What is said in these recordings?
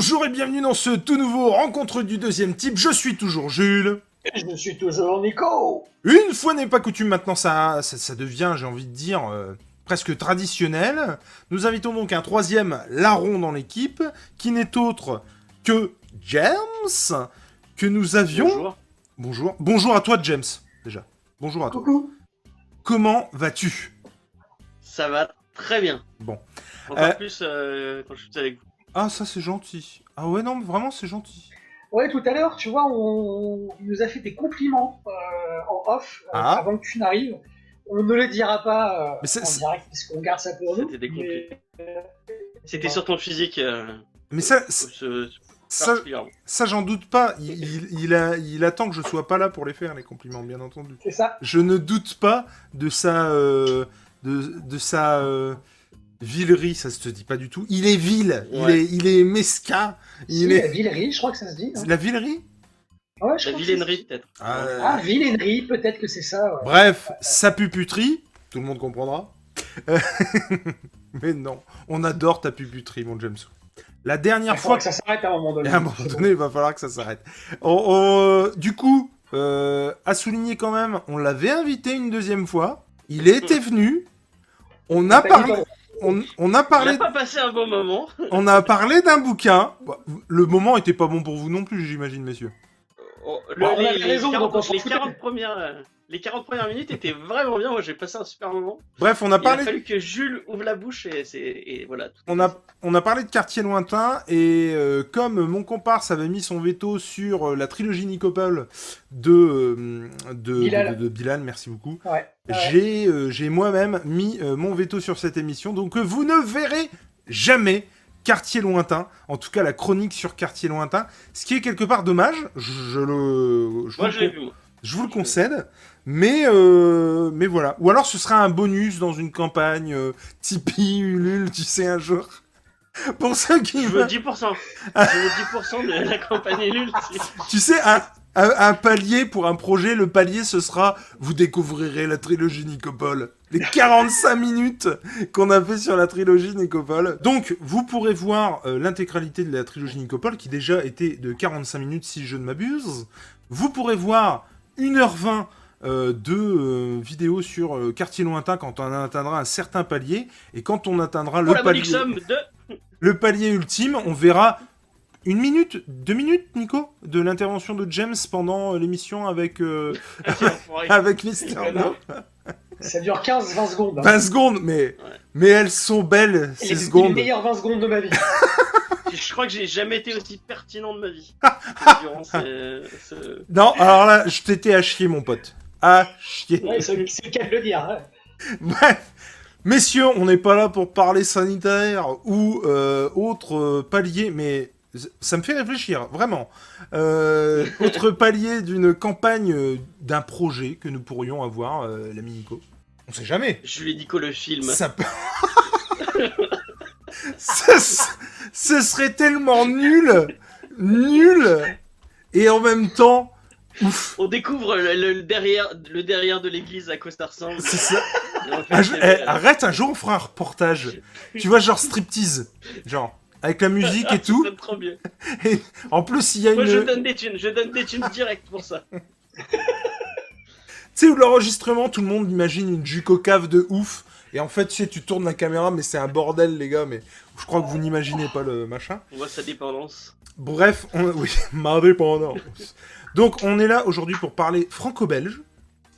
Bonjour et bienvenue dans ce tout nouveau rencontre du deuxième type. Je suis toujours Jules. Et je suis toujours Nico. Une fois n'est pas coutume, maintenant ça devient, j'ai envie de dire, presque traditionnel. Nous invitons donc un troisième larron dans l'équipe, qui n'est autre que James, que nous avions... Bonjour. Bonjour. Bonjour à toi, James, déjà. Bonjour à toi. Coucou. Comment vas-tu? Ça va très bien. Bon. Encore plus quand je suis avec vous. Ah, ça c'est gentil. Ah ouais, non, mais vraiment, c'est gentil. Ouais, tout à l'heure, tu vois, il nous a fait des compliments en off avant que tu n'arrives. On ne le dira pas Mais en direct parce qu'on garde ça pour nous. C'était des compliments. mais, C'était sur ton physique. Mais ça, ça, particulièrement. ça j'en doute pas. Il attend que je sois pas là pour les faire, les compliments, bien entendu. C'est ça. Je ne doute pas de sa... de sa villerie, ça se dit pas du tout. Il est vil, Ouais. il est mesquin. Il est... La villerie, je crois que ça se dit. Hein. La villerie Ouais, je La crois que vilainerie, peut-être. Ah, vilainerie, peut-être que c'est ça. Ouais. Bref, sa puputerie, tout le monde comprendra. Mais non, on adore ta puputerie, mon James. La dernière Il fois faudra que ça s'arrête à un moment donné. À un moment donné, il va falloir que ça s'arrête. Du coup, à souligner quand même, on l'avait invité une deuxième fois. Il était venu. On a parlé. On a On n'a parlé. pas passé un bon moment. On a parlé d'un bouquin. Le moment était pas bon pour vous non plus, j'imagine, messieurs. Oh, on a raison, donc on s'en les foutait. 40 premières minutes étaient vraiment bien. Moi, j'ai passé un super moment. Bref, on a Il a parlé. fallu que Jules ouvre la bouche et voilà. On a parlé de Quartier Lointain et comme mon comparse avait mis son veto sur la trilogie Nicopole de Bilal, merci beaucoup. Ouais. J'ai moi-même mis mon veto sur cette émission, donc vous ne verrez jamais Quartier Lointain, en tout cas la chronique sur Quartier Lointain, ce qui est quelque part dommage, je l'ai vu, moi. vous le concède, mais voilà. Ou alors ce sera un bonus dans une campagne Tipeee, Ulule, tu sais, un jour. Pour ceux qui Je veux 10%. Je veux 10% de la campagne Ulule. Tu sais, un palier pour un projet, le palier ce sera vous découvrirez la trilogie Nicopole. Les 45 minutes qu'on a fait sur la trilogie Nicopole. Donc, vous pourrez voir l'intégralité de la trilogie Nicopole, qui déjà était de 45 minutes si je ne m'abuse. Vous pourrez voir 1h20 de vidéos sur Quartier Lointain quand on atteindra un certain palier. Et quand on atteindra Pour la modique somme de... le palier ultime, on verra 1 minute, 2 minutes, Nico, de l'intervention de James pendant l'émission avec avec Mister No. Ça dure 15-20 secondes. Hein. 20 secondes, mais elles sont belles, ces Les secondes. meilleures 20 secondes de ma vie. Je crois que j'ai jamais été aussi pertinent de ma vie. Durant ce... Non, alors là, je t'étais à chier, mon pote. À chier. Ouais, c'est le cas de le dire. Hein. Bref, messieurs, on n'est pas là pour parler sanitaire ou autre palier, mais ça me fait réfléchir, vraiment. Autre palier d'une campagne, d'un projet que nous pourrions avoir, l'ami Nico. On sait jamais. Jules et Nico, le film. Ça peut... ce serait tellement nul, et en même temps, ouf. On découvre le derrière de l'église à quoi ça ressemble. C'est ça. Et on fait Arrête, un jour on fera un reportage. Tu vois, genre striptease, genre avec la musique et tout. Ça sonne trop bien. Et en plus, il y a Moi, une, je donne des thunes direct pour ça. tu sais, où l'enregistrement, tout le monde imagine une juco cave de ouf. Et en fait, tu sais, tu tournes la caméra, mais c'est un bordel, les gars. Mais je crois que vous n'imaginez pas le machin. On voit sa dépendance. Bref, oui, ma dépendance. Donc, on est là aujourd'hui pour parler franco-belge.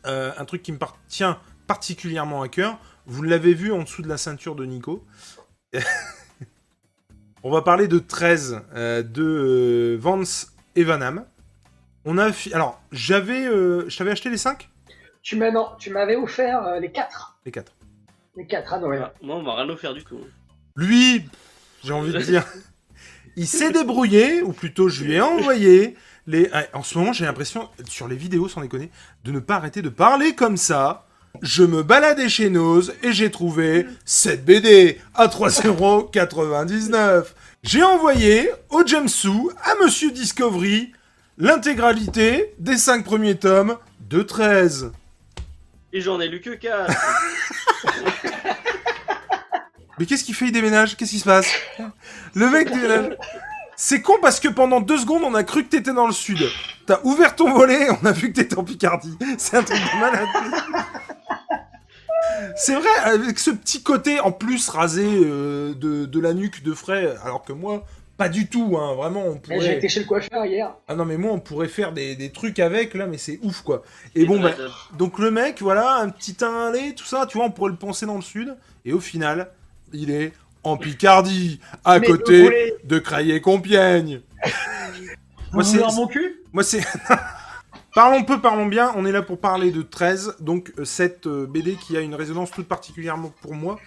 Un truc qui me tient particulièrement à cœur. Vous l'avez vu en dessous de la ceinture de Nico. On va parler de 13 de Vance et Van Damme. Alors, je t'avais acheté les 5 ? Tu m'avais offert les 4. Les 4. Les 4 à Noël. Ah, moi, on va rien offert du tout. Lui, j'ai envie de dire, il s'est débrouillé, ou plutôt je lui ai envoyé les... En ce moment, j'ai l'impression, sur les vidéos, sans déconner, de ne pas arrêter de parler comme ça. Je me baladais chez Noz et j'ai trouvé cette BD à 3,99€. J'ai envoyé au Jamsou, à Monsieur Discovery, l'intégralité des 5 premiers tomes de 13. Et j'en ai lu que 4. Mais qu'est-ce qu'il fait? Il déménage? Qu'est-ce qui se passe? Le mec déménage. C'est con parce que pendant 2 secondes, on a cru que t'étais dans le sud. T'as ouvert ton volet et on a vu que t'étais en Picardie. C'est un truc de malade. C'est vrai, avec ce petit côté en plus rasé de la nuque de frais, alors que moi, pas du tout, hein, vraiment, on pourrait... J'ai été chez le coiffeur hier. Ah non, mais moi, on pourrait faire des trucs avec, là, mais c'est ouf, quoi. Et bon, bah, donc le mec, voilà, un petit teint allé, tout ça, tu vois, on pourrait le penser dans le sud, et au final, il est en Picardie, à côté de Crayé-Compiègne. Moi, c'est... mon cul Moi, c'est... Parlons peu, parlons bien, on est là pour parler de 13, donc cette BD qui a une résonance toute particulièrement pour moi,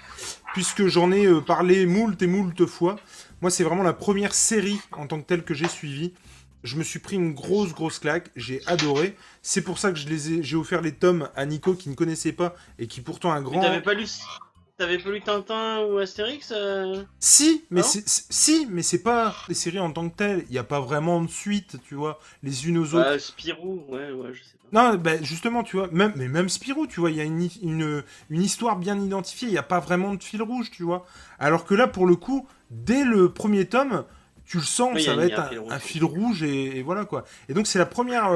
puisque j'en ai parlé moult et moult fois. Moi, c'est vraiment la première série en tant que telle que j'ai suivie. Je me suis pris une grosse claque, j'ai adoré. C'est pour ça que j'ai offert les tomes à Nico qui ne connaissait pas et qui pourtant un grand... Mais t'avais pas lu Tintin ou Astérix Si, mais c'est pas les séries en tant que telles. Il n'y a pas vraiment de suite, tu vois, les unes aux autres. Spirou, ouais, je sais pas. Non, bah, justement, tu vois, même Spirou, tu vois, il y a une histoire bien identifiée, il n'y a pas vraiment de fil rouge, tu vois. Alors que là, pour le coup, dès le premier tome, tu le sens, ça va être un fil rouge et voilà, quoi. Et donc, c'est la première,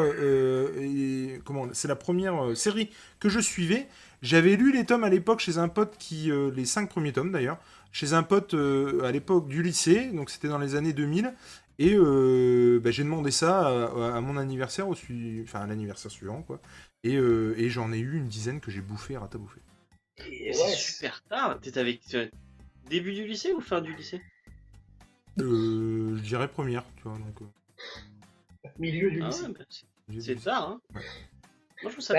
série que je suivais. J'avais lu les tomes à l'époque chez un pote les 5 premiers tomes d'ailleurs, chez un pote à l'époque du lycée, donc c'était dans les années 2000. Et j'ai demandé ça à mon anniversaire, à l'anniversaire suivant, quoi. Et j'en ai eu une dizaine que j'ai bouffé, ratabouffé. Et c'est super tard. T'étais avec début du lycée ou fin du lycée? Je dirais première, tu vois. Donc, milieu du lycée. Ouais, c'est tard, hein. Ouais. Moi, je trouve ça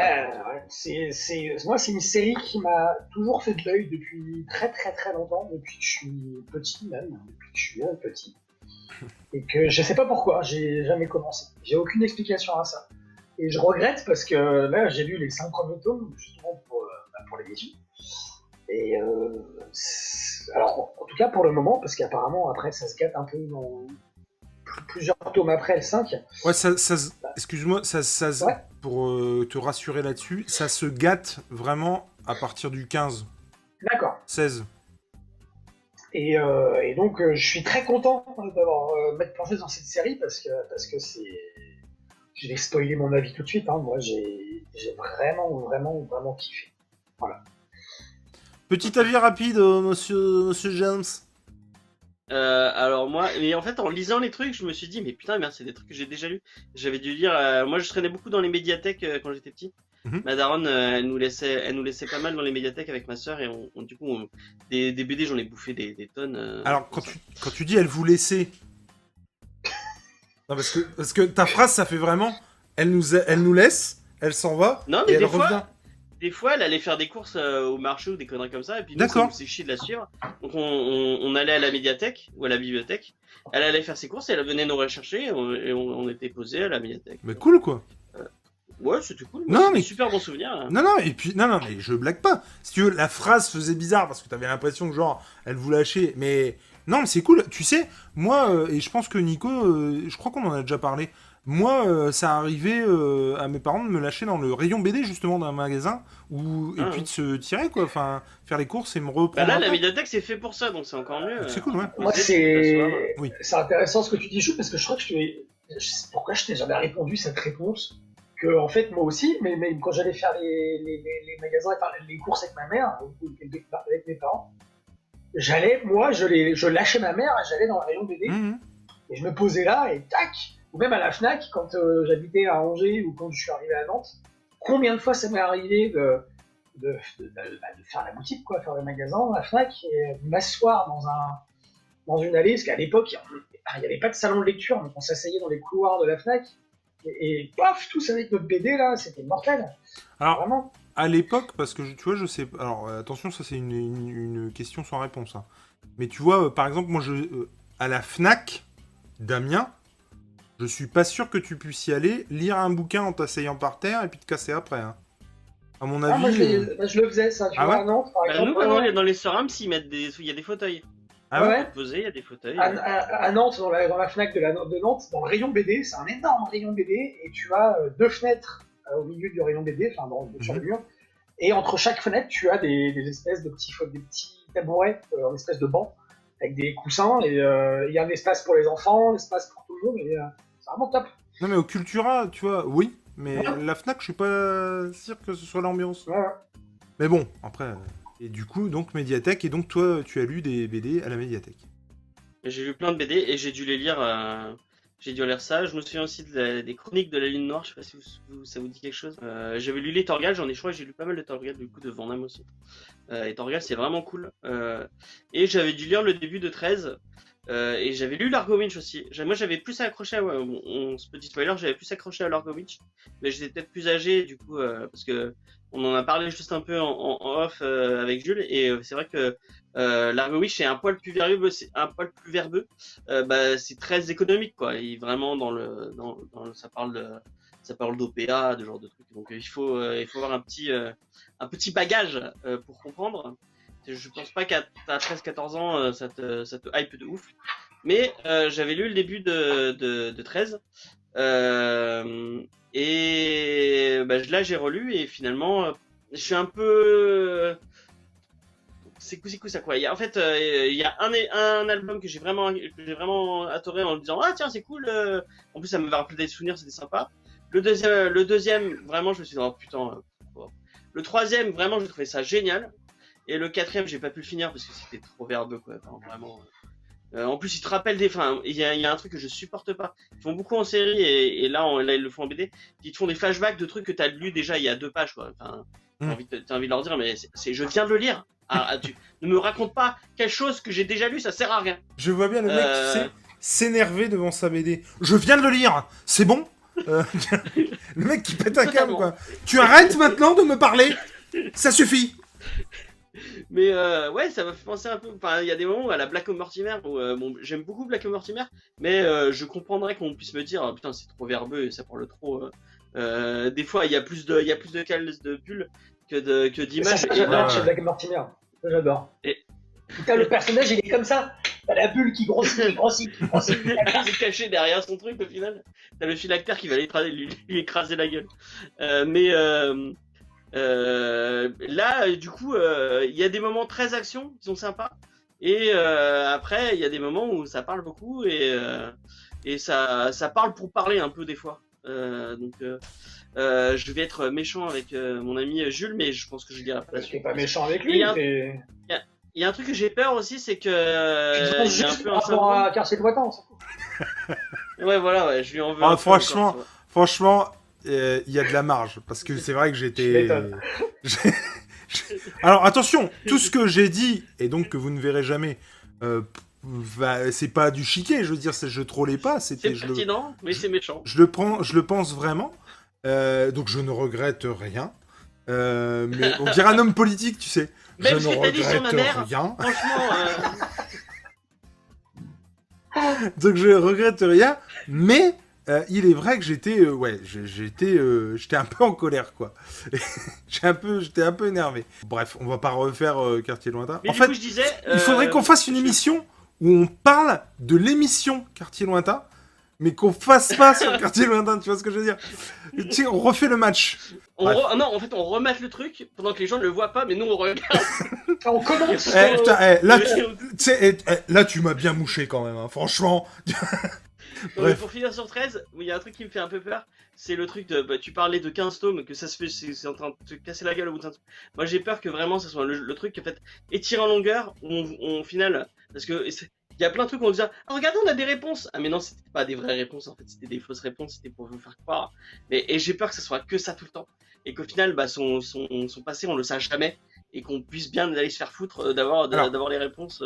moi, c'est une série qui m'a toujours fait de l'œil depuis très longtemps, depuis que je suis petit même, depuis que je suis petit. Et que je sais pas pourquoi, j'ai jamais commencé. J'ai aucune explication à ça. Et je regrette parce que là, j'ai lu les 5 premiers tomes, justement pour l'émission. Et alors, en tout cas pour le moment, parce qu'apparemment, après, ça se gâte un peu dans plusieurs tomes après, le 5. Ouais, excuse-moi, ouais. Pour te rassurer là-dessus, ça se gâte vraiment à partir du 15. D'accord. 16. Et donc, je suis très content d'avoir m'être plongé dans cette série parce que c'est... Je vais spoiler mon avis tout de suite. Hein. Moi, j'ai vraiment kiffé. Voilà. Petit avis rapide, monsieur James. Alors moi, mais en fait, en lisant les trucs, je me suis dit, mais putain, merde, c'est des trucs que j'ai déjà lus. J'avais dû lire. Moi, je traînais beaucoup dans les médiathèques quand j'étais petit. Ma daronne, elle nous laissait pas mal dans les médiathèques avec ma sœur et des BD, j'en ai bouffé des tonnes. Alors quand tu dis elle vous laissait, non parce que ta phrase ça fait vraiment, elle nous laisse, elle s'en va, non, mais et elle revient. Des fois, elle allait faire des courses au marché ou des conneries comme ça, et puis nous, ça nous faisait chier de la suivre. Donc on allait à la médiathèque ou à la bibliothèque. Elle allait faire ses courses et elle venait nous rechercher et on était posés à la médiathèque. Mais cool quoi. Ouais, c'était cool. Non, mais super bon souvenir. Hein. Non, et puis non, mais je blague pas. Si tu veux, la phrase faisait bizarre parce que t'avais l'impression que genre elle vous lâchait, mais non, mais c'est cool. Tu sais, moi et je pense que Nico, je crois qu'on en a déjà parlé. Moi, ça arrivait à mes parents de me lâcher dans le rayon BD justement d'un magasin et puis de se tirer quoi, enfin faire les courses et me reprendre. Bah là, la médiathèque c'est fait pour ça, donc c'est encore mieux. C'est cool, ouais. Moi, c'est intéressant ce que tu dis, Chou, parce que je crois que je sais pourquoi je t'ai jamais répondu cette réponse. Que en fait moi aussi, mais quand j'allais faire les magasins et les courses avec ma mère ou avec mes parents, je lâchais ma mère et j'allais dans le rayon BD et je me posais là et tac, ou même à la Fnac quand j'habitais à Angers ou quand je suis arrivé à Nantes, combien de fois ça m'est arrivé de faire la boutique quoi, faire le magasin, la Fnac et m'asseoir dans une allée parce qu'à l'époque il n'y avait pas de salon de lecture donc on s'asseyait dans les couloirs de la Fnac. Et paf, tous avec notre BD là, c'était mortel. Alors, vraiment. À l'époque, parce que tu vois, je sais. Alors, attention, ça c'est une question sans réponse. Hein. Mais tu vois, par exemple, moi, à la Fnac d'Amiens, je suis pas sûr que tu puisses y aller, lire un bouquin en t'asseyant par terre et puis te casser après. Hein. À mon avis. Moi, je le faisais ça, tu vois, à Nantes, par exemple. Nous, quand dans les Sorams, il y a des fauteuils. Ah ouais. Posé, il y a des fauteuils. À Nantes, dans la Fnac de Nantes, dans le rayon BD, c'est un énorme rayon BD, et tu as 2 fenêtres au milieu du rayon BD, enfin sur le mur, et entre chaque fenêtre, tu as des espèces de petits tabourets, en espèce de banc, avec des coussins, et il y a un espace pour les enfants, un espace pour tout le monde, et c'est vraiment top. Non, mais au Cultura, tu vois, oui, mais Ouais. la Fnac, je suis pas sûr que ce soit l'ambiance. Ouais, ouais. Mais bon, après... Et du coup, donc, médiathèque, et donc toi, tu as lu des BD à la médiathèque. J'ai lu plein de BD et j'ai dû les lire. J'ai dû lire ça. Je me souviens aussi des chroniques de la Lune Noire. Je sais pas si ça vous dit quelque chose. J'avais lu les Torgal. J'en ai, je crois, que j'ai lu pas mal de Torgal du coup de Van Damme aussi. Et Torgal, c'est vraiment cool. Et j'avais dû lire le début de 13. Et j'avais lu Largo Winch aussi. Moi, j'avais plus accroché à. Ce petit spoiler, j'avais plus accroché à Largo Winch. Mais j'étais peut-être plus âgé du coup parce que on en a parlé juste un peu en off avec Jules. Et c'est vrai que Largo Winch est un poil plus verbeux. C'est très économique quoi. Il vraiment ça parle d'OPA, de genre de trucs. Donc il faut avoir un petit bagage pour comprendre. Je pense pas qu'à 13-14 ans, ça te hype de ouf. Mais j'avais lu le début de 13. Et là, j'ai relu et finalement, je suis un peu... C'est coup ça quoi. En fait, il y a un album que j'ai vraiment adoré en me disant ah tiens c'est cool. En plus ça me va rappeler des souvenirs, c'était sympa. Le deuxième vraiment je me suis dit oh putain. Le troisième vraiment j'ai trouvé ça génial. Et le quatrième j'ai pas pu le finir parce que c'était trop verbeux quoi. Enfin, vraiment. En plus ils te rappellent il y a un truc que je supporte pas. Ils font beaucoup en série et là ils le font en BD. Ils te font des flashbacks de trucs que t'as lu déjà il y a 2 pages quoi. Enfin t'as envie de leur dire mais je viens de le lire. Tu ne me raconte pas quelque chose que j'ai déjà lu, ça sert à rien. Je vois bien le mec, tu sais, s'énerver devant sa BD. Je viens de le lire, c'est bon Le mec qui pète un câble, quoi. Tu arrêtes maintenant de me parler. Ça suffit. Mais ouais, ça m'a fait penser un peu. Enfin, il y a des moments où à la Black Mortimer, où j'aime beaucoup Black Mortimer, mais je comprendrais qu'on puisse me dire, oh, putain, c'est trop verbeux et ça parle trop. Des fois, il y a plus de cales de bulles que d'images. Ça, j'adore chez Black Mortimer. Ça, j'adore. Putain, le personnage, il est comme ça. T'as la bulle qui grossit. C'est caché derrière son truc au final. T'as le phylactère qui va lui écraser la gueule. Là, du coup, il y a des moments très action qui sont sympas. Et après, il y a des moments où ça parle beaucoup et ça parle pour parler un peu des fois. Je vais être méchant avec mon ami Jules, mais je pense que je dirai pas la Je suis suite. pas méchant avec lui. Il y a un truc que j'ai peur aussi, c'est que il y a un peu par rapport à Quartier Lointain. Ouais, voilà, ouais, je lui en veux. Franchement, il y a de la marge parce que c'est vrai que j'étais. Alors attention, tout ce que j'ai dit et donc que vous ne verrez jamais, c'est pas du chiquet. Je veux dire, je trollais pas. C'est pertinent, mais c'est méchant. Je le pense vraiment. Donc je ne regrette rien. Mais on dirait un homme politique, tu sais. Même je ce ne que t'as dit sur ma mère, rien. franchement. Donc je regrette rien, mais il est vrai que j'étais un peu en colère quoi. J'étais un peu énervé. Bref, on va pas refaire Quartier Lointain. Mais en du fait, coup, je disais, il faudrait qu'on fasse une émission où on parle de l'émission Quartier Lointain, mais qu'on fasse pas sur Quartier Lointain, tu vois ce que je veux dire? Tu sais, on refait le match. Non, en fait, on remate le truc pendant que les gens ne le voient pas, mais nous on regarde. On commence. Là, tu m'as bien mouché quand même, hein, franchement. Bref. Pour finir sur 13, il y a un truc qui me fait un peu peur, c'est le truc de. Tu parlais de 15 tomes, que ça se fait, c'est en train de te casser la gueule au bout d'un truc. Moi j'ai peur que vraiment ça soit le truc en fait étiré en longueur, au final. Parce que. Il y a plein de trucs où on dit ah, regardez, on a des réponses. Ah, mais non, c'était pas des vraies réponses en fait, c'était des fausses réponses, c'était pour vous faire croire. Et j'ai peur que ça soit que ça tout le temps. Et qu'au final, son passé, on le sache jamais. Et qu'on puisse bien aller se faire foutre d'avoir les réponses.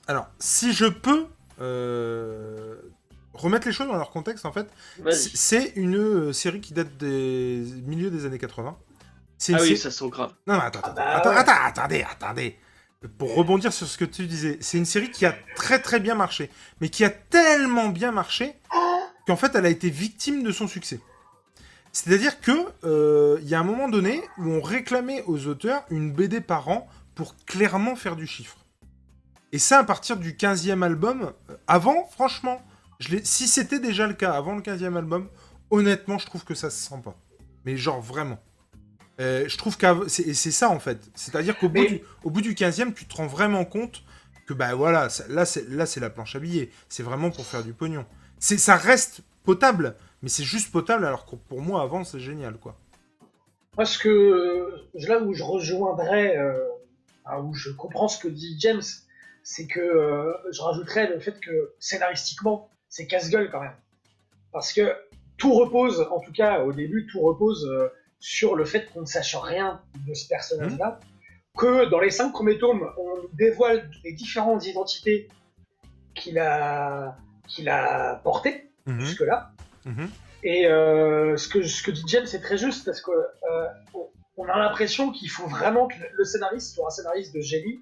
Alors, si je peux remettre les choses dans leur contexte, en fait, c'est une série qui date des milieux des années 80. Oui, ça sent grave. Non, attendez. Pour rebondir sur ce que tu disais, c'est une série qui a très très bien marché, mais qui a tellement bien marché qu'en fait elle a été victime de son succès. C'est-à-dire que y a un moment donné où on réclamait aux auteurs une BD par an pour clairement faire du chiffre. Et ça à partir du 15e album. Avant, franchement, si c'était déjà le cas avant le 15e album, honnêtement je trouve que ça se sent pas. Mais genre vraiment. Je trouve que c'est ça en fait. C'est-à-dire qu'au bout du 15e, tu te rends vraiment compte que bah voilà, là c'est la planche à billets. C'est vraiment pour faire du pognon. Ça reste potable, mais c'est juste potable alors que pour moi avant c'est génial quoi. Moi, là où je rejoindrais, où je comprends ce que dit James, c'est que je rajouterais le fait que scénaristiquement, c'est casse-gueule quand même. Parce que tout repose, en tout cas au début, tout repose sur le fait qu'on ne sache rien de ce personnage-là. Que dans les 5 premiers tomes, on nous dévoile les différentes identités qu'il a portées jusque-là. Et ce que dit James, c'est très juste parce que on a l'impression qu'il faut vraiment que le scénariste soit un scénariste de génie,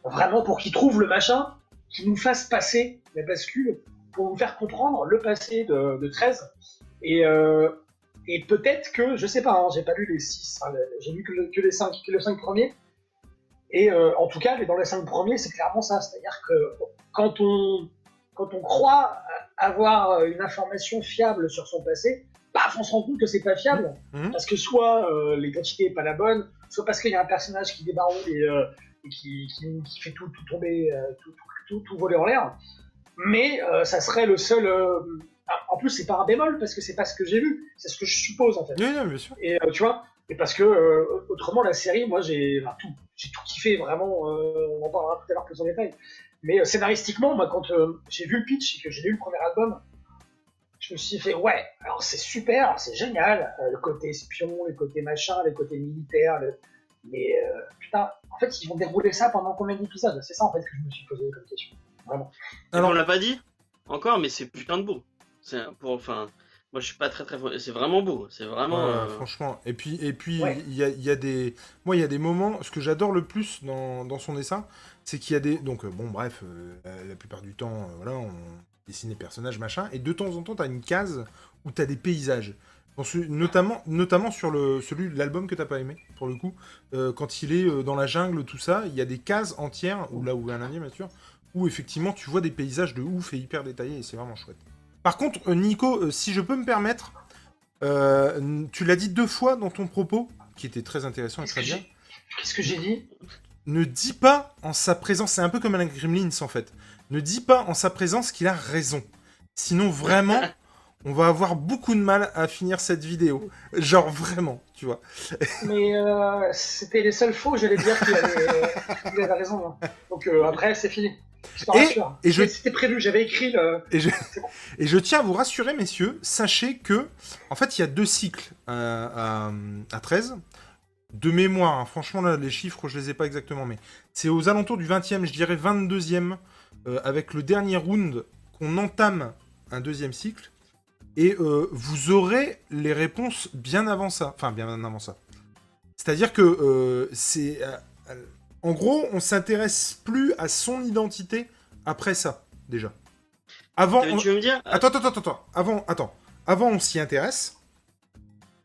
vraiment pour qu'il trouve le machin qui nous fasse passer la bascule, pour nous faire comprendre le passé de 13. Et peut-être que, je sais pas, hein, j'ai pas lu les 6, hein, j'ai lu que les 5 premiers. Et en tout cas, dans les 5 premiers, c'est clairement ça. C'est-à-dire que quand on croit avoir une information fiable sur son passé, paf, on se rend compte que c'est pas fiable. Parce que soit l'identité est pas la bonne, soit parce qu'il y a un personnage qui débaroule et qui fait tout tomber, tout voler en l'air. Mais ça serait le seul... En plus, c'est pas un bémol, parce que c'est pas ce que j'ai vu. C'est ce que je suppose, en fait. Oui, bien sûr. Et tu vois, et parce que autrement, la série, moi, j'ai tout kiffé, vraiment. On en parlera tout à l'heure plus en détail. Mais scénaristiquement, moi, quand j'ai vu le pitch et que j'ai lu le premier album, je me suis fait, ouais, alors c'est super, c'est génial, le côté espion, le côté machin, le côté militaire, mais putain, en fait, ils vont dérouler ça pendant combien d'épisodes? C'est ça, en fait, que je me suis posé comme question. Vraiment. Alors, on l'a pas dit encore, mais c'est putain de beau. Moi je suis pas très c'est vraiment beau, c'est vraiment franchement. Et puis Ouais. il y a des moments, ce que j'adore le plus dans son dessin, c'est qu'il y a des la plupart du temps voilà, on dessine les personnages machin, et de temps en temps t'as une case où t'as des paysages. Notamment sur celui de l'album que t'as pas aimé, pour le coup, quand il est dans la jungle, tout ça, il y a des cases entières, ou là où un indien bien sûr, où effectivement tu vois des paysages de ouf et hyper détaillés, et c'est vraiment chouette. Par contre, Nico, si je peux me permettre, tu l'as dit 2 fois dans ton propos, qui était très intéressant et très bien. Qu'est-ce que j'ai dit? Ne dis pas en sa présence, c'est un peu comme Alain Gremlins en fait, ne dis pas en sa présence qu'il a raison. Sinon, vraiment, on va avoir beaucoup de mal à finir cette vidéo. Genre, vraiment, tu vois. Mais c'était les seuls faux, j'allais dire qu'il avait raison. Hein. Donc après, c'est fini. Je te rassure. C'était prévu, j'avais écrit le... Et je tiens à vous rassurer, messieurs, sachez que, en fait, il y a 2 cycles à 13. De mémoire, hein, franchement, là, les chiffres, je les ai pas exactement, mais c'est aux alentours du 20e, je dirais 22e, avec le dernier round, qu'on entame un 2e cycle. Et vous aurez les réponses bien avant ça. Enfin, bien avant ça. C'est-à-dire que c'est... en gros, on s'intéresse plus à son identité après ça, déjà. Avant, tu veux me dire Attends. Avant, on s'y intéresse.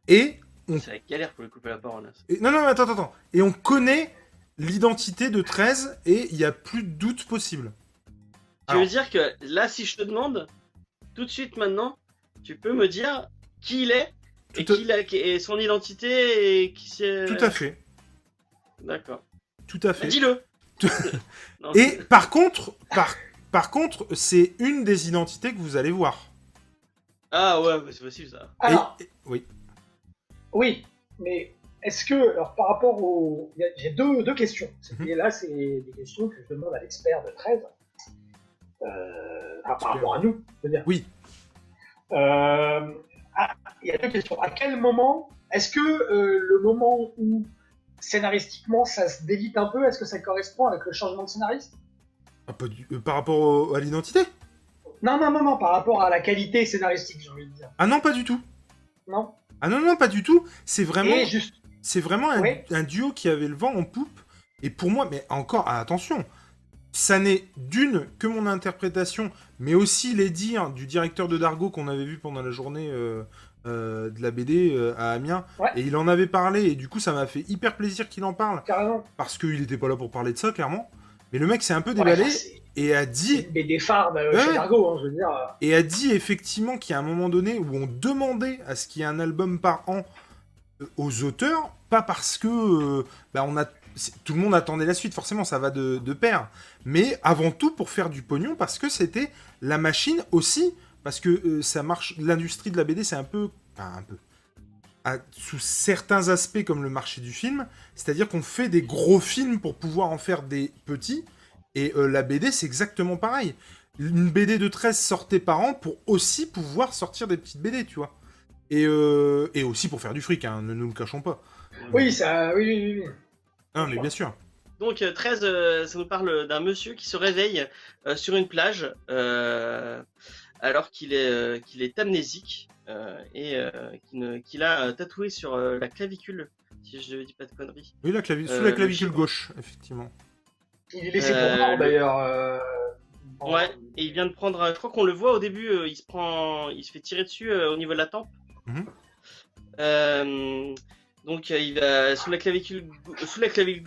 Et... C'est la galère pour lui couper la parole. Là. Non, attends. Et on connaît l'identité de 13 et il n'y a plus de doute possible. Tu veux dire que là, si je te demande, tout de suite maintenant, tu peux me dire qui il est et son identité et qui c'est... Tout à fait. D'accord. Tout à fait. Dis-le. Non, et par contre, c'est une des identités que vous allez voir. Ah ouais, c'est possible ça. Alors, oui. Oui, mais est-ce que, alors par rapport au... J'ai deux questions. Et là, c'est des questions que je demande à l'expert de 13. Par rapport à nous, je veux dire. Oui. Il y a 2 questions. À quel moment, est-ce que le moment où scénaristiquement ça se délite un peu, est-ce que ça correspond avec le changement de scénariste? Par rapport à l'identité? Non, par rapport à la qualité scénaristique, j'ai envie de dire. Ah non, pas du tout. Non. Ah non, pas du tout. C'est vraiment Ouais. un duo qui avait le vent en poupe. Et pour moi, mais encore, attention, ça n'est d'une que mon interprétation, mais aussi les dires du directeur de Dargo qu'on avait vu pendant la journée de la BD à Amiens. Ouais. Et il en avait parlé, et du coup, ça m'a fait hyper plaisir qu'il en parle. Carrément. Parce qu'il n'était pas là pour parler de ça, clairement. Mais le mec s'est un peu déballé et a dit... C'est des phares chez Dargo, hein, je veux dire. Et a dit effectivement qu'il y a un moment donné où on demandait à ce qu'il y ait un album par an aux auteurs, pas parce que on a tout le monde attendait la suite, forcément, ça va de pair. Mais avant tout pour faire du pognon, parce que c'était la machine aussi, parce que ça marche. L'industrie de la BD, c'est un peu, sous certains aspects comme le marché du film, c'est-à-dire qu'on fait des gros films pour pouvoir en faire des petits, et la BD, c'est exactement pareil. Une BD de 13 sortait par an pour aussi pouvoir sortir des petites BD, tu vois. Et aussi pour faire du fric, hein, ne nous le cachons pas. Oui, ça, oui. Ah, mais bien sûr. Donc 13, ça nous parle d'un monsieur qui se réveille sur une plage alors qu'il est amnésique et qu'il a tatoué sur la clavicule, si je ne dis pas de conneries. Oui, sous la clavicule gauche, effectivement. Il est laissé pour mort, d'ailleurs. Ouais, et il vient de prendre, je crois qu'on le voit au début, il se fait tirer dessus au niveau de la tempe. Donc il a sous la clavicule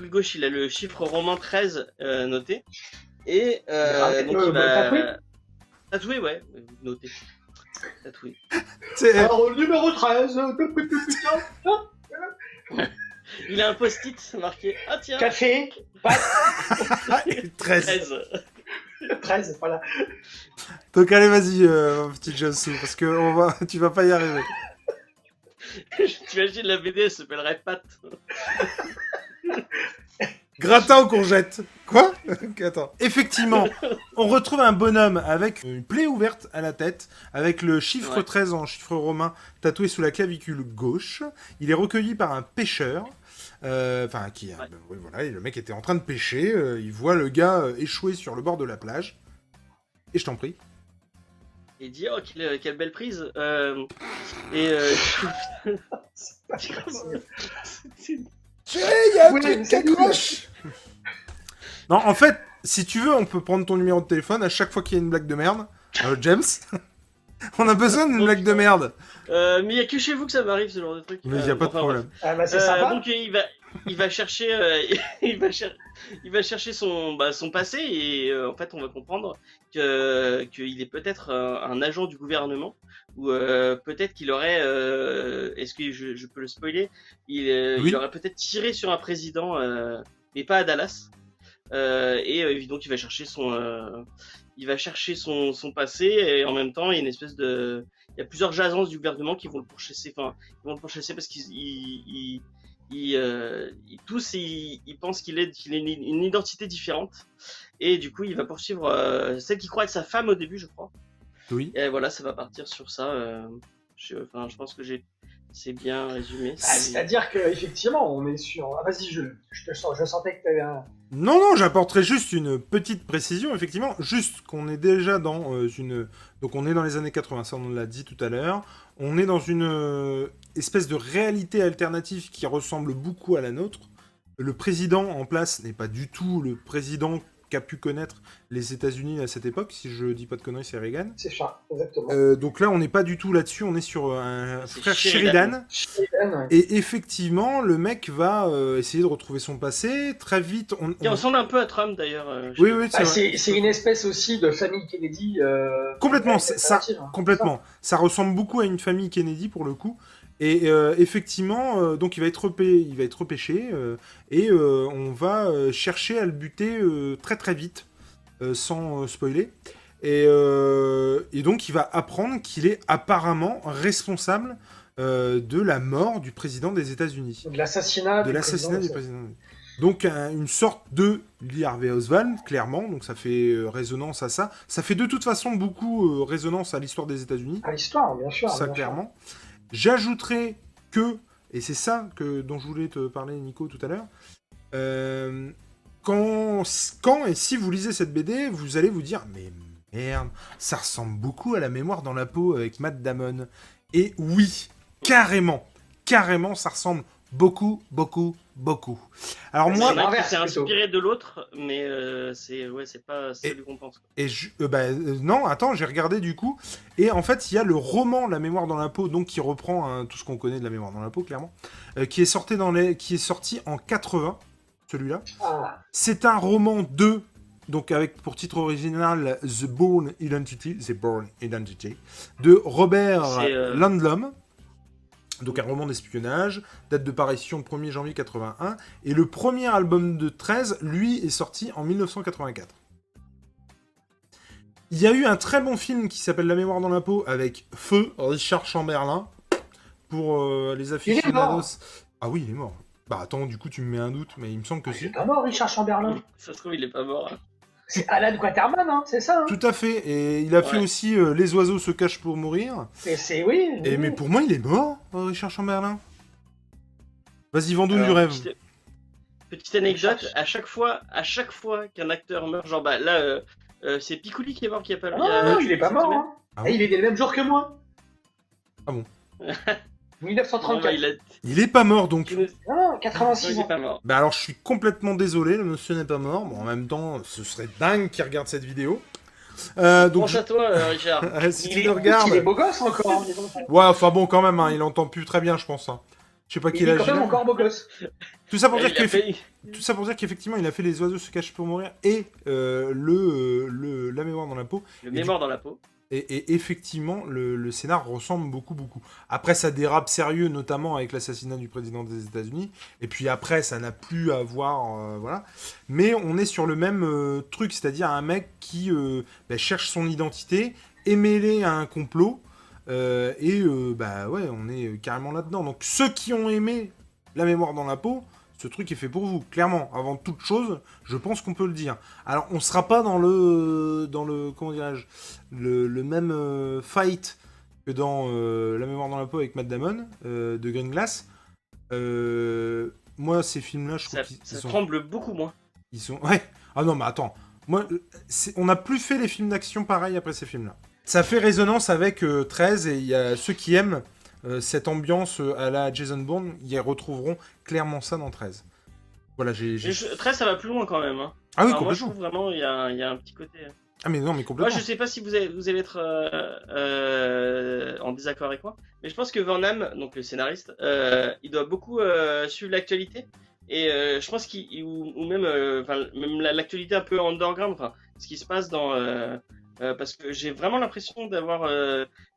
gauche, il a le chiffre romain 13 noté. Et donc il va tatouer, ouais, noté. Tatoué. Alors, numéro 13. Il a un post-it marqué « Ah tiens !» Café, pâte. 13. 13, voilà. Donc allez, vas-y, mon petit Jansu, parce que tu vas pas y arriver. T'imagines, la BD, elle s'appellerait Pat. Gratin aux courgettes. Quoi? Attends. Effectivement, on retrouve un bonhomme avec une plaie ouverte à la tête, avec le chiffre 13 en chiffre romain tatoué sous la clavicule gauche. Il est recueilli par un pêcheur. Voilà, et le mec était en train de pêcher. Il voit le gars échouer sur le bord de la plage. Et je t'en prie. Et dit « Oh, quelle belle prise !» Il y a un truc qui accroche. Non, en fait, si tu veux, on peut prendre ton numéro de téléphone à chaque fois qu'il y a une blague de merde. James, on a besoin d'une blague de merde. Mais il n'y a que chez vous que ça m'arrive, ce genre de truc. Mais il n'y a pas de problème. Ah bah c'est sympa. Donc il va chercher, il va chercher son passé et en fait on va comprendre qu'il est peut-être un agent du gouvernement ou peut-être qu'il aurait, est-ce que je peux le spoiler, il aurait peut-être tiré sur un président, mais pas à Dallas. Et donc il va chercher son passé et en même temps il y a une espèce de, il y a plusieurs agences du gouvernement qui vont le pourchasser, parce qu'ils tous ils pensent qu'il a une identité différente et du coup il va poursuivre celle qui croit être sa femme au début, je crois. Oui. Et voilà, ça va partir sur ça. Je pense que c'est bien résumé. C'est-à-dire qu'effectivement, on est sur. Ah, vas-y, je sentais que tu avais un. Non, j'apporterai juste une petite précision, effectivement, juste qu'on est déjà dans une... Donc on est dans les années 80, ça on l'a dit tout à l'heure, on est dans une espèce de réalité alternative qui ressemble beaucoup à la nôtre. Le président en place n'est pas du tout le président qu'a pu connaître les États-Unis à cette époque, si je dis pas de conneries, c'est Reagan. C'est ça, exactement. Donc là, on n'est pas du tout là-dessus, on est sur un frère Sheridan. Ouais. Et effectivement, le mec va essayer de retrouver son passé. Très vite, Qui ressemble un peu à Trump d'ailleurs. Oui, c'est vrai. C'est une espèce aussi de famille Kennedy. Complètement, complètement. Ça ressemble beaucoup à une famille Kennedy pour le coup. Et effectivement, donc il va être repêché et on va chercher à le buter très très vite, sans spoiler. Et donc il va apprendre qu'il est apparemment responsable de la mort du président des États-Unis. De l'assassinat du président. Donc une sorte de Lee Harvey Oswald, clairement. Donc ça fait résonance à ça. Ça fait de toute façon beaucoup résonance à l'histoire des États-Unis. À l'histoire, bien sûr. Ça, bien clairement. Sûr. J'ajouterais que, et c'est ça dont je voulais te parler, Nico, tout à l'heure, quand et si vous lisez cette BD, vous allez vous dire, mais merde, ça ressemble beaucoup à La Mémoire dans la peau avec Matt Damon. Et oui, carrément, ça ressemble beaucoup. Alors moi, c'est inspiré de l'autre, mais c'est pas celui qu'on pense. Et non, attends, j'ai regardé du coup, et en fait il y a le roman La Mémoire dans la peau, donc qui reprend tout ce qu'on connaît de La Mémoire dans la peau, clairement, qui est sorti en 80, celui-là. Ah. C'est un roman donc avec pour titre original The Bourne Identity, de Robert Landlum. Donc un roman d'espionnage, date de parution 1er janvier 81, et le premier album de 13, lui, est sorti en 1984. Il y a eu un très bon film qui s'appelle La mémoire dans la peau avec Feu, Richard Chamberlain, pour les aficionados. Ah oui, il est mort. Bah attends, du coup tu me mets un doute, mais il me semble que Il est si. pas mort, Richard Chamberlain. Ça se trouve, il est pas mort. Hein. C'est Alan Quaterman, hein, c'est ça. Hein. Tout à fait, et il a fait aussi Les oiseaux se cachent pour mourir. C'est oui. Et, mais pour moi, il est mort, Richard Chamberlain. Vas-y, vends-nous du rêve. Petite anecdote, à chaque fois qu'un acteur meurt, genre bah là, c'est Piccoli qui est mort qui a pas. Non, il est pas mort. Hein. Ah bon il est né le même jour que moi. Ah bon 1934. Bon, bah, il est pas mort donc. Non, 86 il ans. est pas mort. Bah alors je suis complètement désolé, le monsieur n'est pas mort. Bon, en même temps, ce serait dingue qu'il regarde cette vidéo. Donc Pense à toi, Richard. si tu le regardes. Il est beau gosse encore. Ouais, enfin bon, quand même, hein, il entend plus très bien, je pense. Hein. Je sais pas qui il est âge quand il même a. encore beau gosse. Tout ça pour dire Il tout ça pour dire qu'effectivement, il a fait Les oiseaux se cachent pour mourir et La mémoire dans la peau. Le mémoire dans la peau. Et effectivement, le scénar ressemble beaucoup. Après, ça dérape sérieux, notamment avec l'assassinat du président des États-Unis. Et puis après, ça n'a plus à voir, voilà. Mais on est sur le même truc, c'est-à-dire un mec qui cherche son identité, est mêlé à un complot. Bah ouais, on est carrément là-dedans. Donc ceux qui ont aimé La mémoire dans la peau, ce truc est fait pour vous, clairement. Avant toute chose, je pense qu'on peut le dire. Alors, on sera pas dans le comment dirais-je, le même fight que dans La mémoire dans la peau avec Matt Damon de Green Glass. Moi, ces films-là, je trouve qu'ils sont... tremble beaucoup moins. Ils sont... Ouais. Ah non, mais attends. Moi, on n'a plus fait les films d'action pareil après ces films-là. Ça fait résonance avec 13 et il y a ceux qui aiment cette ambiance à la Jason Bourne, ils retrouveront clairement ça dans 13. Voilà, 13, ça va plus loin quand même. Hein. Ah oui, enfin, complètement. moi, je trouve vraiment, il y a un petit côté... Ah mais non, mais complètement. Moi, je sais pas si vous allez être en désaccord avec moi, mais je pense que Van Damme, donc le scénariste, il doit beaucoup suivre l'actualité. Et je pense qu'il ou même l'actualité un peu underground, enfin, ce qui se passe dans... parce que j'ai vraiment l'impression d'avoir...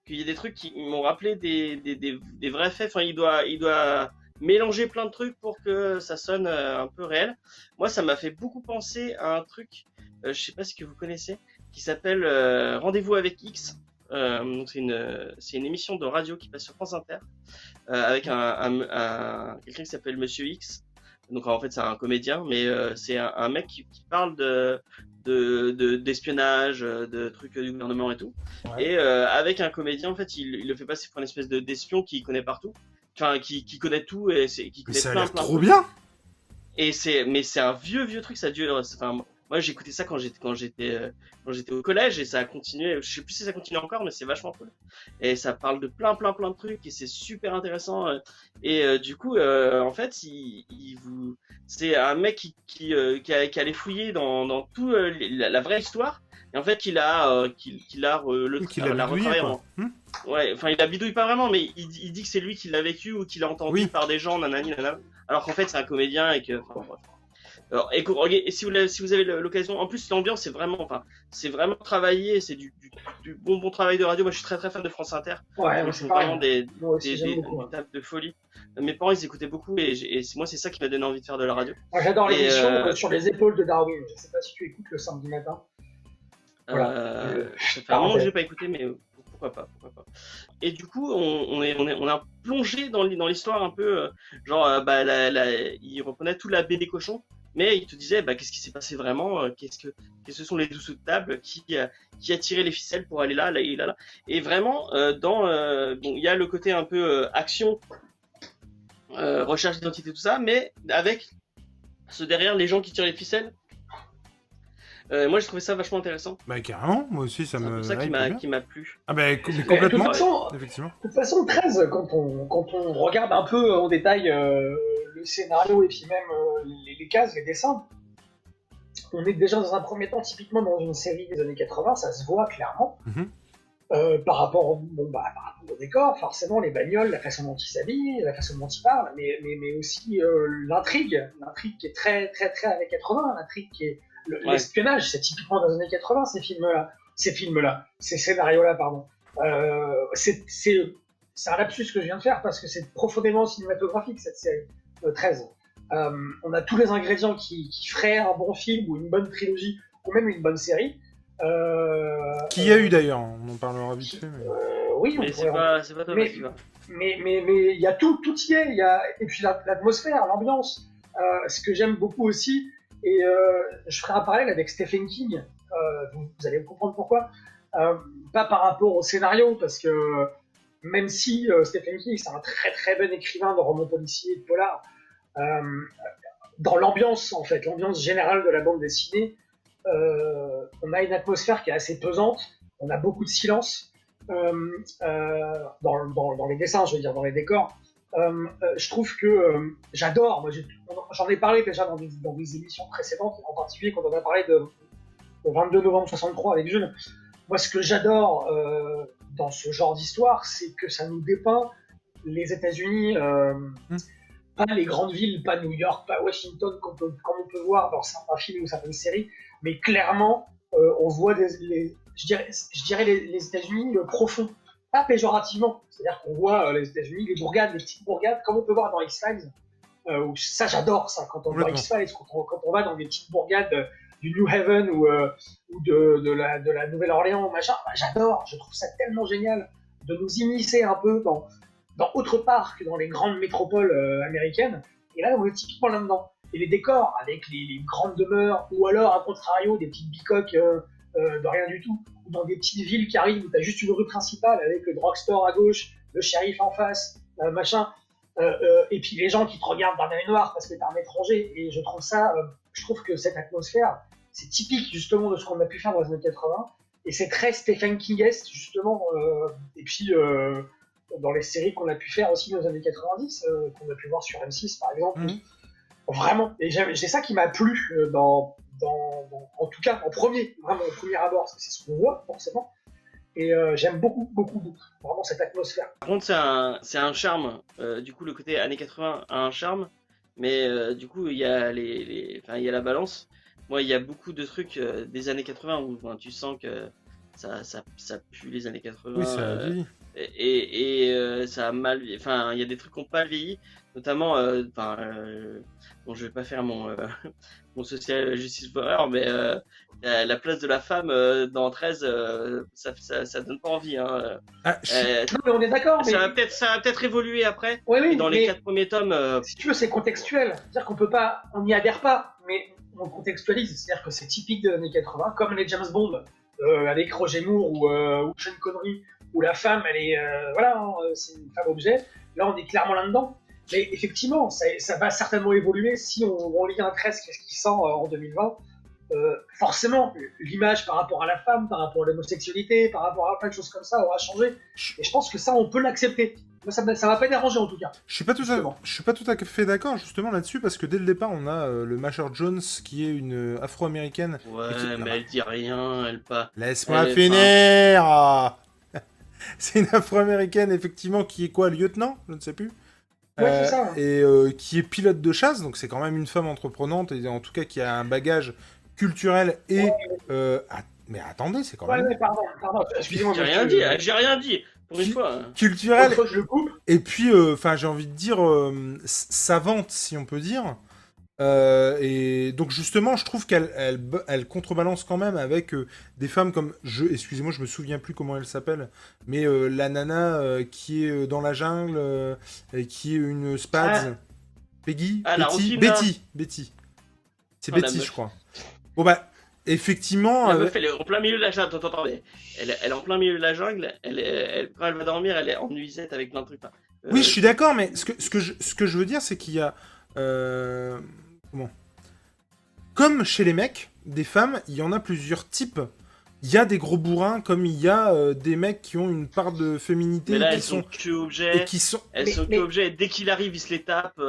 qu'il y a des trucs qui m'ont rappelé des vrais faits. Enfin, il doit mélanger plein de trucs pour que ça sonne un peu réel. Moi, ça m'a fait beaucoup penser à un truc, je sais pas si que vous connaissez, qui s'appelle Rendez-vous avec X. Donc c'est une émission de radio qui passe sur France Inter avec quelqu'un qui s'appelle Monsieur X. Donc en fait c'est un comédien, mais c'est un mec qui parle d'espionnage, de trucs du gouvernement et tout. Ouais. Et avec un comédien, en fait, il le fait passer pour une espèce d'espion qui connaît partout, enfin qui connaît tout et qui connaît ça plein, a l'air plein trop de bien. Et c'est un vieux truc, ça dure. Enfin, moi j'écoutais ça quand j'étais au collège et ça a continué. Je sais plus si ça continue encore, mais c'est vachement cool. Et ça parle de plein de trucs et c'est super intéressant. Et du coup, en fait, c'est un mec qui allait fouiller dans tout la vraie histoire. Et en fait, qu'il a retravaillé vraiment. Ouais, enfin, il la bidouille pas vraiment, mais il dit que c'est lui qui l'a vécu ou qu'il l'a entendu par des gens, nanani, nanana. Alors qu'en fait, c'est un comédien et que. Enfin, bref. Alors, et si vous avez l'occasion, en plus l'ambiance c'est vraiment travaillé, c'est du bon travail de radio. Moi je suis très fan de France Inter. Ouais, c'est vraiment des tables de folie. Mes parents ils écoutaient beaucoup et moi c'est ça qui m'a donné envie de faire de la radio. Moi j'adore l'émission Sur les épaules de Darwin. Je sais pas si tu écoutes le samedi matin. Voilà. Ça fait un moment que j'ai pas écouté, mais pourquoi pas. Et du coup on a plongé dans l'histoire un peu il reprenait tout la baie des cochons. Mais il te disait, qu'est-ce qui s'est passé vraiment, qu'est-ce que sont les dessous de table, qui a tiré les ficelles pour aller là. Et vraiment, il y a le côté un peu action, recherche d'identité, tout ça, mais avec derrière les gens qui tirent les ficelles. Moi, j'ai trouvé ça vachement intéressant. Bah carrément, moi aussi, ça me. C'est ça qui m'a plu. Ah bah complètement. De toute façon, 13, quand on regarde un peu en détail le scénario et puis même les cases, les dessins, on est déjà dans un premier temps typiquement dans une série des années 80, ça se voit clairement. Par rapport au décor, forcément les bagnoles, la façon dont ils s'habillent, la façon dont ils parlent, mais aussi l'intrigue qui est très années 80, l'intrigue qui est l'espionnage, c'est typiquement dans les années 80 ces scénarios-là, pardon. c'est un lapsus que je viens de faire parce que c'est profondément cinématographique cette série 13. On a tous les ingrédients qui feraient un bon film ou une bonne trilogie ou même une bonne série. Qui y a eu d'ailleurs, on en parlera vite fait. Mais... oui, Mais c'est pas Thomas qui va. Mais il y a tout y est. Et puis l'atmosphère, l'ambiance. Ce que j'aime beaucoup aussi, et je ferai un parallèle avec Stephen King, vous allez comprendre pourquoi. Pas par rapport au scénario, parce que même si Stephen King c'est un très très bon écrivain de romans policiers et de polar, dans l'ambiance en fait, l'ambiance générale de la bande dessinée, on a une atmosphère qui est assez pesante, on a beaucoup de silence dans les dessins, je veux dire, dans les décors. Je trouve que j'adore, moi j'en ai parlé déjà dans des émissions précédentes, en particulier quand on a parlé de 22 novembre 63 avec Jules. Moi ce que j'adore dans ce genre d'histoire, c'est que ça nous dépeint les États-Unis, pas les grandes villes, pas New York, pas Washington, comme on peut voir dans certains films ou certaines séries, mais clairement on voit je dirais les États-Unis profonds, pas péjorativement, c'est-à-dire qu'on voit les États-Unis, les bourgades, les petites bourgades, comme on peut voir dans X-Files. Ça, j'adore ça, quand on voit X-Files, quand on va dans des petites bourgades du New Haven ou de la Nouvelle-Orléans, machin, j'adore, je trouve ça tellement génial de nous immiscer un peu dans autre part que dans les grandes métropoles américaines. Et là, on est typiquement là-dedans. Et les décors, avec les grandes demeures, ou alors, à contrario, des petites bicoques de rien du tout, ou dans des petites villes qui arrivent où tu as juste une rue principale avec le drugstore à gauche, le shérif en face, machin, et puis les gens qui te regardent d'un œil noir parce que t'es un étranger. Et je trouve que cette atmosphère, c'est typique justement de ce qu'on a pu faire dans les années 80, et c'est très Stephen King-esque justement, et puis dans les séries qu'on a pu faire aussi dans les années 90, qu'on a pu voir sur M6 par exemple. Vraiment, et c'est ça qui m'a plu en tout cas en premier abord, parce que c'est ce qu'on voit forcément. Et j'aime beaucoup vraiment cette atmosphère. Par contre, c'est un charme. Du coup, le côté années 80 a un charme, mais du coup, il y a il y a la balance. Moi, il y a beaucoup de trucs des années 80 où tu sens que ça pue les années 80. Oui, ça a vieilli. Et ça a mal, enfin, il y a des trucs qui n'ont pas vieilli, notamment, bon, je vais pas faire mon social justice warrior, mais la place de la femme dans 13, ça donne pas envie. Hein. Non, mais on est d'accord. Ça va peut-être évoluer après. Oui, dans les 4 premiers tomes. Si tu veux, c'est contextuel. C'est-à-dire on n'y adhère pas, mais on contextualise. C'est-à-dire que c'est typique des années 80, comme les James Bond avec Roger Moore ou Sean Connery, où la femme, elle est, c'est une femme objet. Là, on est clairement là-dedans. Mais effectivement, ça va certainement évoluer si on lit un 13 qui sort en 2020. Forcément, l'image par rapport à la femme, par rapport à l'homosexualité, par rapport à plein de choses comme ça aura changé. Et je pense que ça, on peut l'accepter. Moi, ça m'a pas dérangé en tout cas. Je suis pas tout à fait d'accord justement là-dessus, parce que dès le départ, on a le Major Jones qui est une afro-américaine. Ouais, mais elle dit rien, elle pas. Laisse-moi finir. C'est une afro-américaine effectivement qui est quoi, lieutenant, je ne sais plus. Ouais, c'est ça. Et qui est pilote de chasse, donc c'est quand même une femme entreprenante, et en tout cas qui a un bagage culturel et... mais attendez, c'est quand même... Ouais, pardon, excusez-moi. J'ai rien dit, pour une fois. Culturel, une fois, je le coupe. Et puis, j'ai envie de dire, savante, si on peut dire. Et donc justement, je trouve qu'elle contrebalance quand même avec des femmes comme... Excusez-moi, je me souviens plus comment elle s'appelle, mais la nana qui est dans la jungle, et qui est une Spads. Peggy, Betty. C'est Betty, je crois. Bon bah, effectivement... La meuf, elle est en plein milieu de la jungle. Attendez. Elle est en plein milieu de la jungle. Quand elle va dormir, elle est en nuisette avec plein de trucs. Oui, je suis d'accord, mais ce que je veux dire, c'est qu'il y a... Comment ? Comme chez les mecs, des femmes, il y en a plusieurs types. Il y a des gros bourrins, comme il y a des mecs qui ont une part de féminité. Mais là, elles sont que objets. Elles sont que objets. Dès qu'il arrive, il se les tape.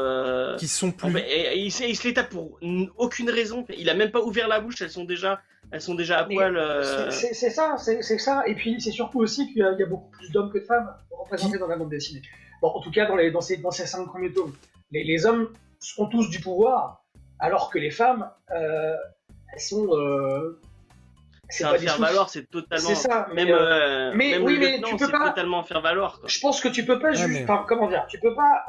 Qui sont plus... il se les tape pour aucune raison. Il a même pas ouvert la bouche. Elles sont déjà à poil. C'est ça. Et puis, c'est surtout aussi qu'il y a beaucoup plus d'hommes que de femmes représentés dans la bande dessinée. Bon, en tout cas, dans ces 5 premiers tomes. Les hommes ont tous du pouvoir, alors que les femmes, elles sont... C'est pas un des faire sous. valoir, c'est totalement. C'est ça. Même, mais même oui, le mais lieutenant, tu peux c'est pas. totalement un faire valoir, quoi. Je pense que tu peux pas juger. mais- Enfin, comment dire, tu peux pas,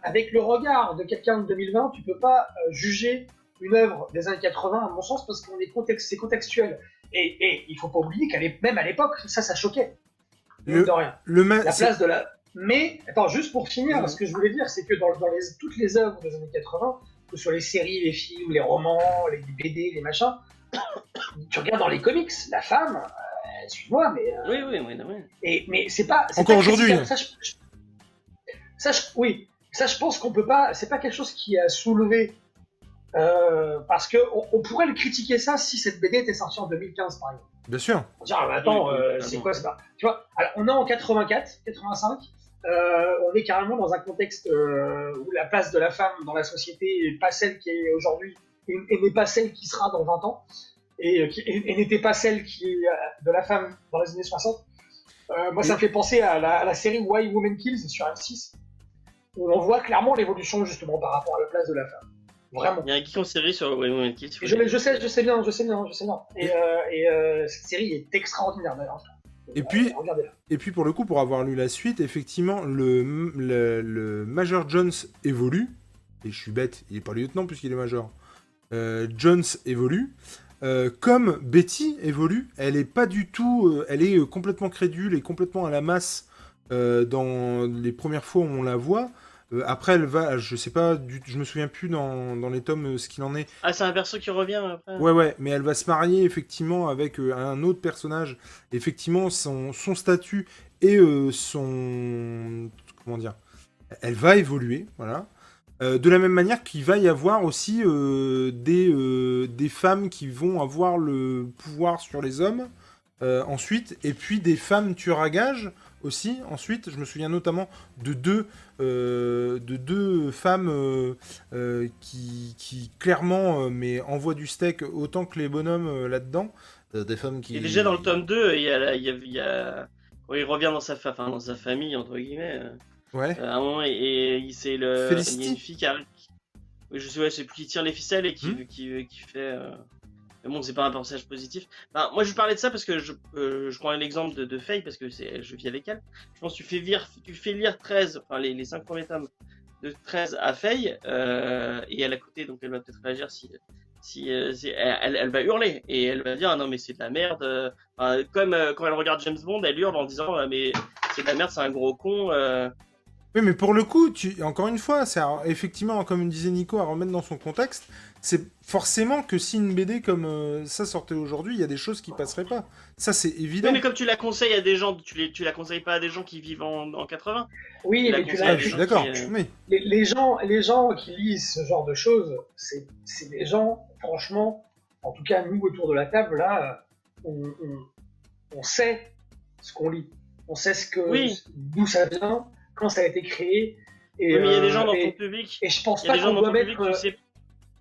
avec le regard de quelqu'un de 2020, tu peux pas juger une œuvre des années 80, à mon sens, parce qu'on est c'est contextuel. Et il faut pas oublier même à l'époque, ça choquait. Le- De rien. La c'est- place de la. Mais, attends, juste pour finir, ce que je voulais dire, c'est que dans toutes les œuvres des années 80, que ce soit les séries, les films, les romans, les BD, les machins, tu regardes dans les comics, la femme, excuse-moi, mais. Oui. Mais c'est pas. Encore aujourd'hui. Oui, ça je pense qu'on peut pas. C'est pas quelque chose qui a soulevé. Parce que on pourrait le critiquer ça si cette BD était sortie en 2015 par exemple. Bien sûr. On dirait, attends, Oui, c'est quoi ça? Tu vois, alors, on est en 84, 85. On est carrément dans un contexte où la place de la femme dans la société n'est pas celle qui est aujourd'hui et n'est pas celle qui sera dans 20 ans et n'était pas celle qui est de la femme dans les années 60. Moi, ça me fait penser à la série Why Women Kills sur M6 où on voit clairement l'évolution justement par rapport à la place de la femme. Vraiment. Il y a un geek en série sur Women Kills. Je sais bien. Et cette série est extraordinaire d'ailleurs. Et puis, Regardez-la. Et puis pour le coup, pour avoir lu la suite, effectivement, le Major Jones évolue. Et je suis bête, il n'est pas lieutenant puisqu'il est Major. Jones évolue. Comme Betty évolue, elle est pas du tout... elle est complètement crédule et complètement à la masse dans les premières fois où on la voit. Après, elle va... Je sais pas, je me souviens plus dans les tomes ce qu'il en est. Ah, c'est un perso qui revient après. Ouais, mais elle va se marier effectivement avec un autre personnage. Effectivement, son statut et son... Comment dire? Elle va évoluer, voilà. De la même manière qu'il va y avoir aussi des femmes qui vont avoir le pouvoir sur les hommes ensuite, et puis des femmes tueurs à gages aussi. Ensuite, je me souviens notamment de deux femmes qui clairement mais envoient du steak autant que les bonhommes là-dedans. Des femmes qui... Et déjà dans le tome 2, il y a... Quand il revient dans sa famille, entre guillemets, Ouais. à un moment, et c'est le... Felicity. Il y a une fille qui arrive... Je sais plus, qui tire les ficelles et qui fait... Mais bon, c'est pas un personnage positif. Enfin, moi, je parlais de ça parce que je prends l'exemple de Faye, parce que je vis avec elle. Je pense que tu fais lire 13, enfin les 5 premiers tomes de 13 à Faye, et elle à côté, donc elle va peut-être réagir si elle va hurler, et elle va dire ah non mais c'est de la merde. Comme quand elle regarde James Bond, elle hurle en disant mais c'est de la merde, c'est un gros con. Oui, mais pour le coup, encore une fois, c'est effectivement, comme disait Nico, à remettre dans son contexte, c'est forcément que si une BD comme ça sortait aujourd'hui, il y a des choses qui passeraient pas. Ça, c'est évident. Oui, mais comme tu la conseilles à des gens, tu la conseilles pas à des gens qui vivent en 80. Oui, mais je suis d'accord. Oui. Les gens qui lisent ce genre de choses, c'est des gens, franchement, en tout cas nous autour de la table, là, on sait ce qu'on lit. On sait d'où ça vient, quand ça a été créé. Et, oui, mais il y a des gens dans ton public. Et je pense pas qu'on doit mettre...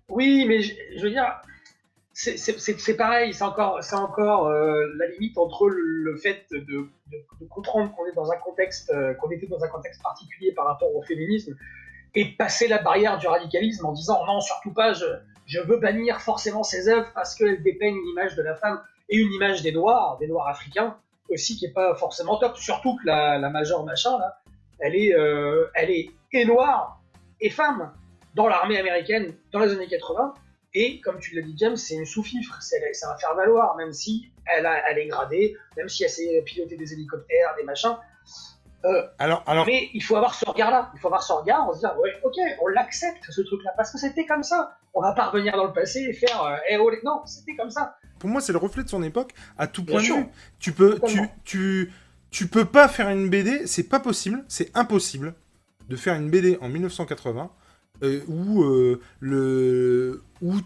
Oui, mais je veux dire, c'est pareil, c'est encore la limite entre le fait de comprendre qu'on est dans un contexte, qu'on était dans un contexte particulier par rapport au féminisme, et passer la barrière du radicalisme en disant non, surtout pas, je veux bannir forcément ces œuvres parce qu'elles dépeignent une image de la femme et une image des noirs africains aussi qui est pas forcément top, surtout que la Major machin là, elle est et noire et femme dans l'armée américaine dans les années 80, et comme tu l'as dit James, c'est une sous-fifre, c'est un faire-valoir, même si elle est gradée, même si elle sait piloter des hélicoptères, des machins. Alors... Mais il faut avoir ce regard-là, on se dit ouais, ok, on l'accepte ce truc-là, parce que c'était comme ça. On va pas revenir dans le passé et faire non, c'était comme ça. Pour moi, c'est le reflet de son époque à tout point de sûr. vue. Tu peux pas faire une BD, c'est pas possible, c'est impossible de faire une BD en 1980 où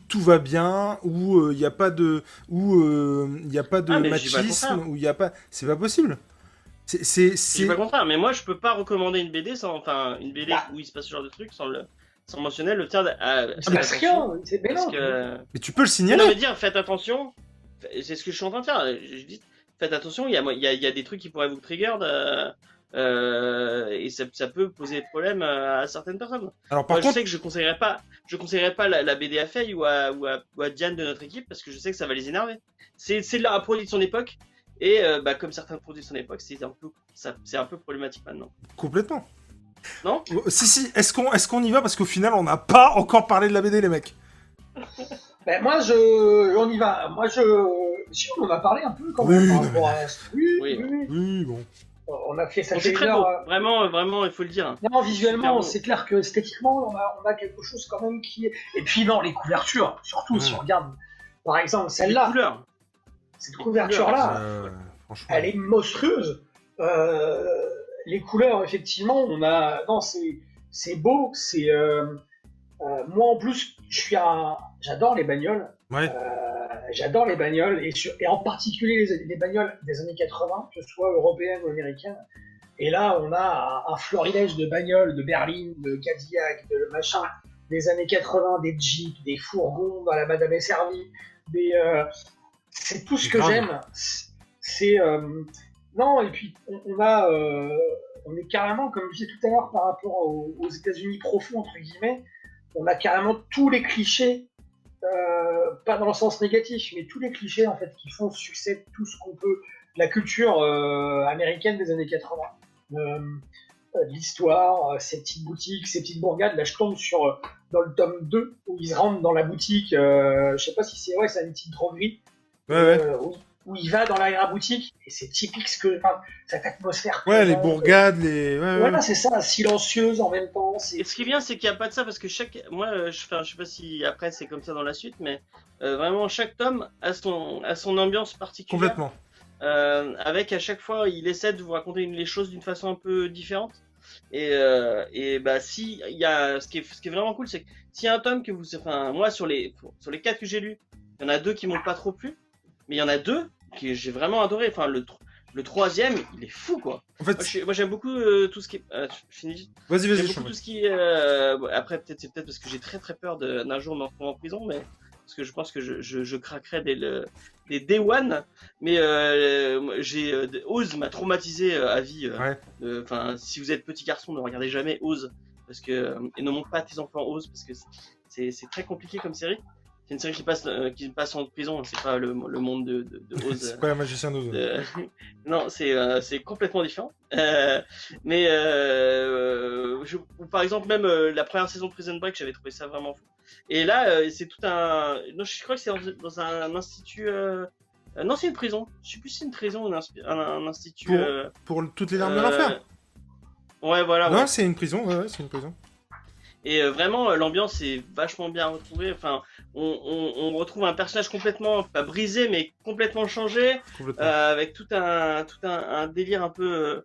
tout va bien, où il n'y a pas de machisme, où il y a pas, c'est pas possible. C'est pas contraire, mais moi je peux pas recommander une BD où il se passe ce genre de truc sans mentionner le terme. Il se passe rien, c'est bénin. Mais tu peux le signaler. Non, mais dire faites attention, c'est ce que je suis en train de faire. Je dis faites attention, il y a des trucs qui pourraient vous trigger Et ça peut poser problème à certaines personnes. Alors par Moi, je contre, sais que je conseillerais pas la BD à Faye ou à Diane de notre équipe parce que je sais que ça va les énerver. C'est un produit de son époque et comme certains produits de son époque, c'est un peu problématique maintenant. complètement. Non? Si, est-ce qu'on y va parce qu'au final, on n'a pas encore parlé de la BD, les mecs. Ben, on y va. Si on en a parlé un peu quand Oui, même. non, Par rapport à... Oui, Oui. oui, oui. Oui, bon. On a fait ça. C'est fait très une beau. heure. Vraiment, vraiment, il faut le dire. Non, visuellement, Super c'est clair que esthétiquement, on a quelque chose quand même qui est. Et puis non, les couvertures, surtout si on regarde, par exemple, Les celle-là, couleurs. cette couverture-là, Franchement. elle est monstrueuse. Les couleurs, effectivement, Non, c'est beau. Moi, en plus, j'adore les bagnoles. Ouais. J'adore les bagnoles, et en particulier les bagnoles des années 80, que ce soit européennes ou américaines. Et là, on a un florilège de bagnoles, de berlines, de Cadillac, de machin, des années 80, des Jeeps, des fourgons dans la Madame est servie, c'est tout ce que Grave. j'aime. Non, et puis on est carrément, comme je disais tout à l'heure, par rapport aux États-Unis profonds, entre guillemets, on a carrément tous les clichés, pas dans le sens négatif, mais tous les clichés en fait qui font succès de tout ce qu'on peut, de la culture américaine des années 80. L'histoire, ces petites boutiques, ces petites bourgades. Là, je tombe dans le tome 2 où ils rentrent dans la boutique. Je sais pas si c'est une petite droguerie. Ouais. Où il va dans l'arrière-boutique. Et c'est typique cette atmosphère. Ouais, les bourgades, Voilà, c'est ça, silencieuse en même temps. Et ce qui est bien, c'est qu'il n'y a pas de ça parce que moi, je sais pas si après c'est comme ça dans la suite, mais vraiment chaque tome a son ambiance particulière. Complètement. Avec à chaque fois, il essaie de vous raconter les choses d'une façon un peu différente. Et bah si il y a ce qui est vraiment cool, c'est que s'il y a un tome moi sur les 4 que j'ai lus, il y en a 2 qui m'ont pas trop plu, mais il y en a 2 que j'ai vraiment adoré. Enfin le troisième, il est fou quoi. En fait, Moi j'aime beaucoup tout ce qui est. Je finis. vas-y, J'aime je beaucoup tout ce qui est. Après c'est peut-être parce que j'ai très très peur d'un jour me retrouver en prison, mais parce que je pense que je craquerai dès Day One. Mais Oz m'a traumatisé à vie. Ouais. Enfin, si vous êtes petit garçon, ne regardez jamais Oz et ne montre pas à tes enfants Oz parce que c'est très compliqué comme série. C'est une série qui passe en prison, c'est pas le monde de Oz. C'est pas un magicien d'Oz. Non, c'est complètement différent. Par exemple, même la première saison de Prison Break, j'avais trouvé ça vraiment fou. Et là, c'est tout un. Non, je crois que c'est dans un institut. Non, c'est une prison. Je sais plus si c'est une prison ou un institut. Pour toutes les larmes de l'enfer. Ouais, voilà. Non, Ouais. c'est une prison. Ouais, c'est une prison. Et vraiment, l'ambiance est vachement bien retrouvée. Enfin, on retrouve un personnage complètement, pas brisé, mais complètement changé, Complètement. avec tout un délire un peu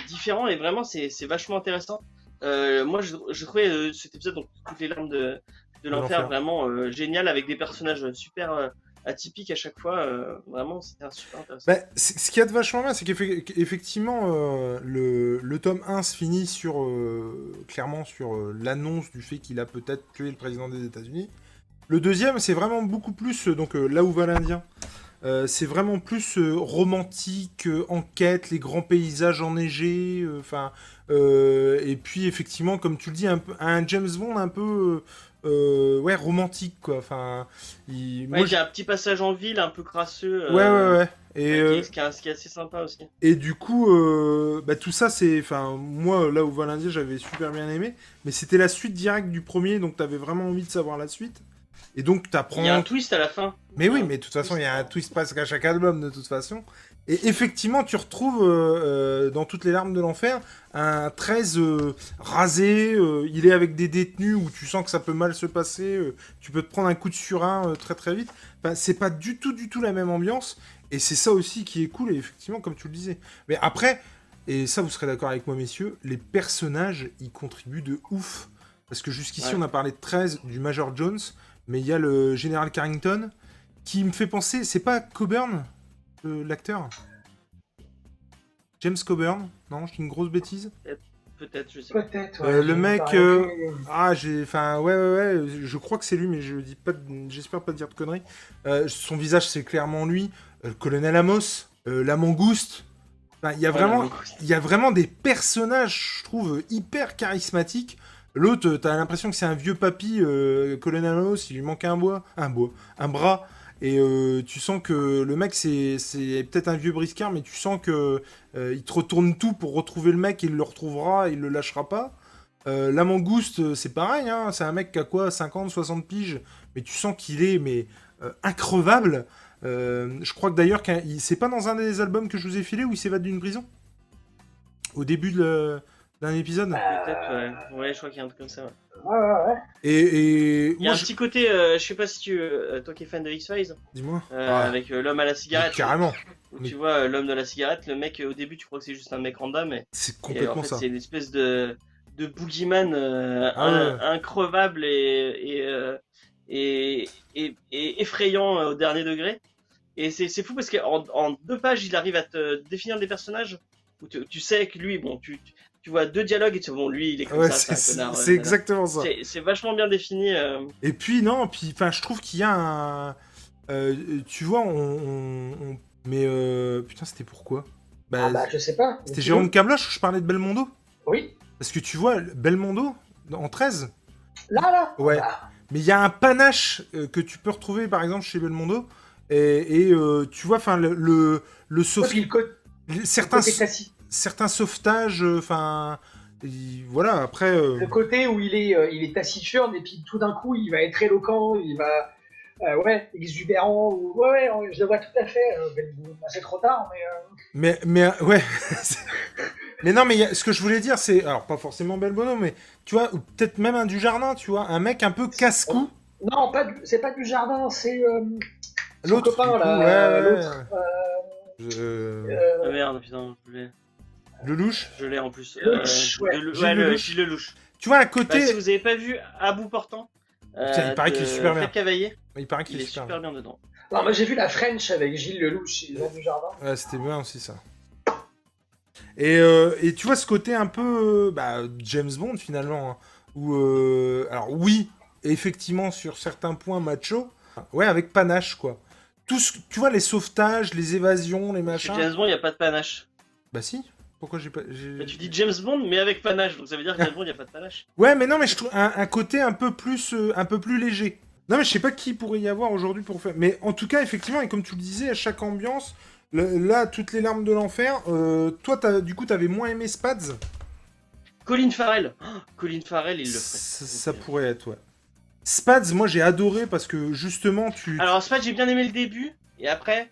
différent. Et vraiment, c'est vachement intéressant. Moi, je trouvais cet épisode, donc toutes les larmes de l'enfer, vraiment génial, avec des personnages super atypiques à chaque fois. Vraiment, c'était super intéressant. Bah, ce qu'il y a de vachement bien, c'est qu'effectivement, le tome 1 se finit clairement sur l'annonce du fait qu'il a peut-être tué le président des États-Unis. Le deuxième, c'est vraiment beaucoup plus, donc là où va l'Indien, c'est vraiment plus romantique, enquête, les grands paysages enneigés, et puis effectivement, comme tu le dis, un James Bond un peu romantique, quoi. Enfin, Il y a un petit passage en ville un peu crasseux. Ouais. Et, ce qui est assez sympa aussi. Et du coup, tout ça, moi, là où va l'Indien, j'avais super bien aimé, mais c'était la suite directe du premier, donc t'avais vraiment envie de savoir la suite. Et donc t'apprends. Il y a un twist à la fin. Mais oui, mais de toute façon, il y a un twist presque à chaque album, de toute façon. Et effectivement, tu retrouves dans Toutes les larmes de l'enfer un 13 rasé. Il est avec des détenus où tu sens que ça peut mal se passer. Tu peux te prendre un coup de surin très très vite. Enfin, c'est pas du tout la même ambiance. Et c'est ça aussi qui est cool, et effectivement, comme tu le disais. Mais après, et ça vous serez d'accord avec moi, messieurs, les personnages y contribuent de ouf. Parce que jusqu'ici, on a parlé de 13 du Major Jones, mais il y a le général Carrington qui me fait penser. C'est pas Coburn, l'acteur James Coburn? Non, je dis une grosse bêtise. Peut-être, je sais pas. Peut-être, ouais. Le mec. Je crois que c'est lui, mais j'espère pas dire de conneries. Son visage, c'est clairement lui. Le colonel Amos, la mangouste. Enfin, il y a vraiment des personnages, je trouve, hyper charismatiques. L'autre, t'as l'impression que c'est un vieux papy, Colonel House, il lui manque un bras. Et tu sens que le mec, c'est peut-être un vieux briscard, mais tu sens que il te retourne tout pour retrouver le mec, il le retrouvera, il le lâchera pas. La mangouste, c'est pareil, hein, c'est un mec qui a quoi, 50, 60 piges, mais tu sens qu'il est increvable. Je crois que d'ailleurs, c'est pas dans un des albums que je vous ai filé où il s'évade d'une prison au début d'un épisode. Peut-être, ouais. Ouais, je crois qu'il y a un truc comme ça. Ouais. Ouais. Et Il y a un petit côté, je sais pas si toi qui es fan de X-Files, dis-moi. avec l'homme à la cigarette. Carrément. Où tu vois l'homme de la cigarette, le mec, au début tu crois que c'est juste un mec random, C'est et complètement en fait ça. c'est une espèce de boogeyman Ouais. increvable et effrayant au dernier degré. Et c'est fou parce qu'en 2 pages il arrive à te définir des personnages où tu sais que lui, bon, tu vois 2 dialogues et tu vois, bon, lui il est comme Ouais, ça, c'est un connard. c'est exactement ça. C'est vachement bien défini. Et puis non, je trouve qu'il y a un, tu vois, mais putain, c'était pourquoi? Je sais pas. C'était Jérôme Cabloche où je parlais de Belmondo. Oui. Parce que tu vois, Belmondo en 13. Là. Ouais. Bah, Mais il y a un panache que tu peux retrouver par exemple chez Belmondo et tu vois, enfin le certains sauvetages, enfin voilà, après le côté où il est taciturne et puis tout d'un coup il va être éloquent, il va exubérant, ouais, je le vois tout à fait. C'est trop tard, mais ouais. Mais non, mais ce que je voulais dire, c'est alors pas forcément Belmondo, mais tu vois, ou peut-être même un Dujardin, tu vois, un mec un peu casse-cou. Non, c'est pas du jardin, c'est son L'autre copain du coup, là, ouais. l'autre. Ah merde, putain, Lelouch. je l'ai en plus. Lelouch, ouais. Gilles Lelouch. Tu vois, à côté. Bah, si vous avez pas vu À bout portant, Putain, il paraît qu'il est super bien. Fred Cavaillé, Il paraît qu'il il est est super bien dedans. Non, moi j'ai vu la French avec Gilles Lelouch et Jean Dujardin. Ouais, c'était bien aussi ça. Et tu vois ce côté un peu James Bond finalement, hein, où alors oui, effectivement sur certains points macho, ouais, avec panache quoi. Tu vois les sauvetages, les évasions, les Chez machins. James Bond, il n'y a pas de panache. Bah si. Pourquoi j'ai pas Bah, tu dis James Bond, mais avec panache, donc ça veut dire que James Bond, il n'y a pas de panache. Ouais, mais non, mais je trouve un côté un peu plus léger. Non, mais je sais pas qui pourrait y avoir aujourd'hui pour faire. Mais en tout cas, effectivement, et comme tu le disais, à chaque ambiance, là, toutes les larmes de l'enfer. Toi, du coup, t'avais moins aimé Spads. Colin Farrell. Oh, Colin Farrell, il le ferait. Ça pourrait être, ouais. Spads, moi, j'ai adoré parce que justement, Alors, Spads, j'ai bien aimé le début, et après,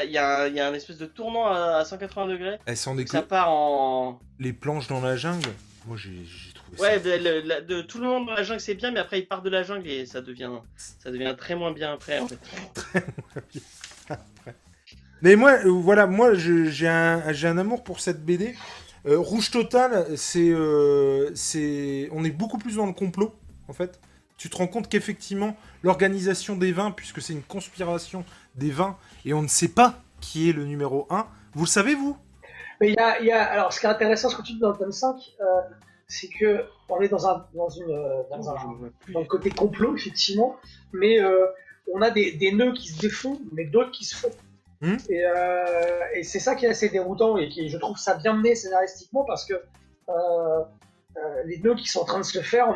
il y a un espèce de tournant à 180 degrés. Ça part en. Les planches dans la jungle. Moi, j'ai trouvé ça. Ouais, de tout le monde dans la jungle, c'est bien, mais après, il part de la jungle et ça devient très moins bien après, en fait. Très moins bien après. Mais moi, voilà, moi, j'ai un amour pour cette BD. Rouge Total, on est beaucoup plus dans le complot, en fait. Tu te rends compte qu'effectivement, l'organisation des vins, puisque c'est une conspiration des vins, et on ne sait pas qui est le numéro 1. Vous le savez, vous? Mais alors, ce qui est intéressant, ce que tu dis dans le tome 5, c'est que on est dans le côté complot, effectivement, mais on a des nœuds qui se défont, mais d'autres qui se font. Et c'est ça qui est assez déroutant et qui, je trouve ça bien mené scénaristiquement parce que les nœuds qui sont en train de se faire,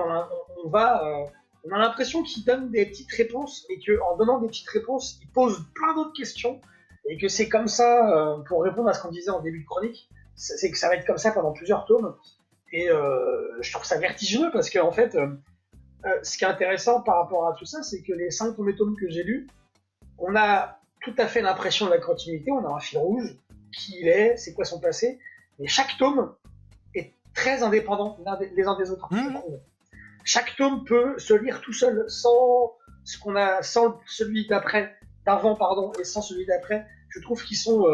on a l'impression qu'ils donnent des petites réponses et qu'en donnant des petites réponses, ils posent plein d'autres questions et que c'est comme ça, pour répondre à ce qu'on disait en début de chronique, c'est que ça va être comme ça pendant plusieurs tomes. Et je trouve ça vertigineux parce qu'en fait, ce qui est intéressant par rapport à tout ça, c'est que les 5 premiers tomes que j'ai lus, on a tout à fait l'impression de la continuité, on a un fil rouge, qui il est, c'est quoi son passé, mais chaque tome est très indépendant les uns des autres. Chaque tome peut se lire tout seul, sans celui d'avant, et sans celui d'après. Je trouve qu'ils sont,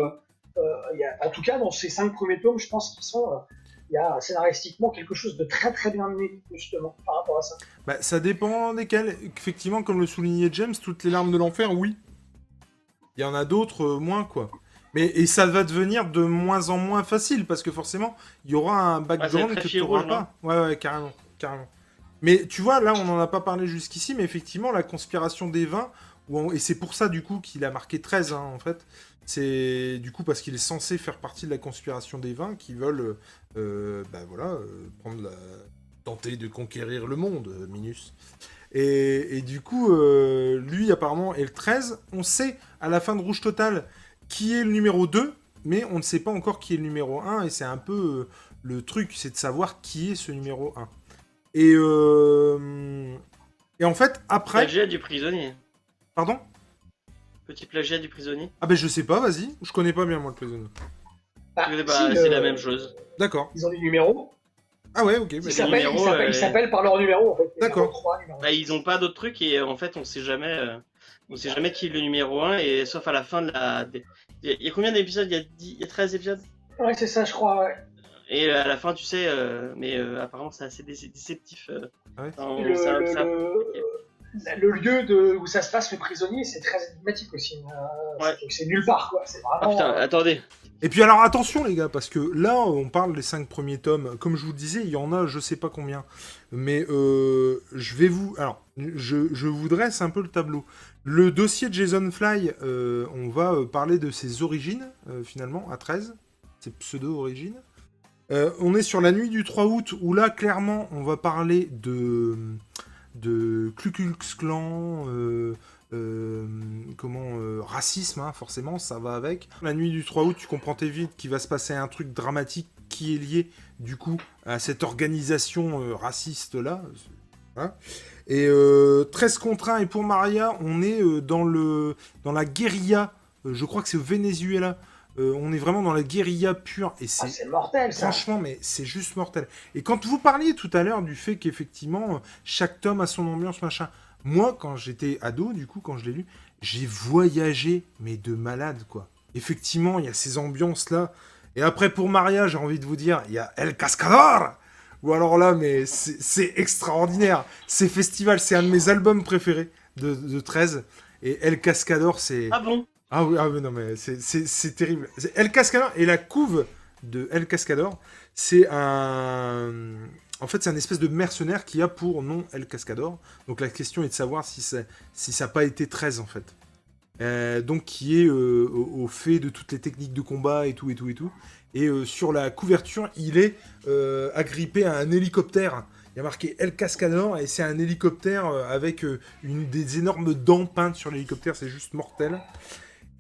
en tout cas dans ces 5 premiers tomes, je pense qu'ils sont, il y a scénaristiquement quelque chose de très très bien mené justement par rapport à ça. Ça dépend desquels. Effectivement, comme le soulignait James, toutes les larmes de l'enfer, oui. Il y en a d'autres moins, quoi. Et ça va devenir de moins en moins facile, parce que forcément, il y aura un background que tu n'auras pas. Ouais, carrément. Mais tu vois, là, on n'en a pas parlé jusqu'ici, mais effectivement, la conspiration des vins, Et c'est pour ça, du coup, qu'il a marqué 13, hein, en fait. C'est du coup parce qu'il est censé faire partie de la conspiration des 20 qui veulent prendre tenter de conquérir le monde, Minus. Et du coup, lui, apparemment, est le 13. On sait, à la fin de Rouge Total, qui est le numéro 2, mais on ne sait pas encore qui est le numéro 1, et c'est un peu le truc, c'est de savoir qui est ce numéro 1. Et en fait, après... Plagiat du prisonnier. Pardon ? Petit plagiat du prisonnier. Ah ben je sais pas, vas-y. Je connais pas bien, moi, le prisonnier. C'est la même chose. D'accord. Ils ont des numéros. Ah ouais, ok. Ils s'appellent par leur numéro, en fait. D'accord. 3, numéro ils ont pas d'autres trucs, et en fait, on sait jamais qui est le numéro 1, et sauf à la fin de la... Il y a combien d'épisodes ? Il y a 13 épisodes ? Ouais, c'est ça, je crois, ouais. Et à la fin, tu sais, apparemment, c'est assez déceptif. Ah ouais. Le lieu où ça se passe, le prisonnier, c'est très énigmatique aussi. Ouais. C'est nulle part, quoi. C'est vraiment... Ah putain, attendez. Et puis alors attention les gars, parce que là on parle des 5 premiers tomes. Comme je vous disais, il y en a je sais pas combien. Mais je vous dresse un peu le tableau. Le dossier de Jason Fly, on va parler de ses origines, finalement, à 13. Ses pseudo-origines. On est sur la nuit du 3 août, où là, clairement, on va parler de Ku Klux Klan, racisme, hein, forcément, ça va avec. La nuit du 3 août, tu comprends très vite qu'il va se passer un truc dramatique qui est lié, du coup, à cette organisation raciste-là. Hein. Et 13 contre 1, et pour Maria, on est dans la guérilla, je crois que c'est au Venezuela. On est vraiment dans la guérilla pure, et c'est mortel, ça. Franchement, mais c'est juste mortel. Et quand vous parliez tout à l'heure du fait qu'effectivement, chaque tome a son ambiance, machin, moi, quand j'étais ado, du coup, quand je l'ai lu, j'ai voyagé, mais de malade, quoi. Effectivement, il y a ces ambiances-là. Et après, pour Maria, j'ai envie de vous dire, il y a El Cascador. Ou alors là, mais c'est extraordinaire. C'est festival, c'est un de mes albums préférés de 13. Et El Cascador, c'est... Ah bon ? Ah oui, non, mais c'est terrible. El Cascador, et la couve de El Cascador, c'est un espèce de mercenaire qui a pour nom El Cascador. Donc la question est de savoir si ça n'a pas été 13, en fait. Donc qui est au fait de toutes les techniques de combat et tout. Et sur la couverture, il est agrippé à un hélicoptère. Il y a marqué El Cascador, et c'est un hélicoptère avec des énormes dents peintes sur l'hélicoptère. C'est juste mortel.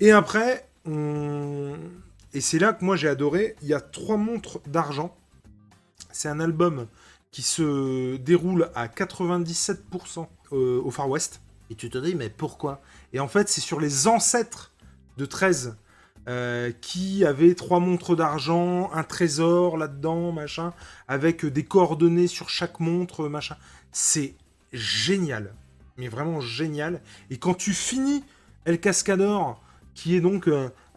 Et après, et c'est là que moi j'ai adoré, il y a 3 montres d'argent. C'est un album qui se déroule à 97% au Far West. Et tu te dis, mais pourquoi ? Et en fait, c'est sur les ancêtres de 13 qui avaient 3 montres d'argent, un trésor là-dedans, machin, avec des coordonnées sur chaque montre, machin. C'est génial, mais vraiment génial. Et quand tu finis El Cascador, qui est donc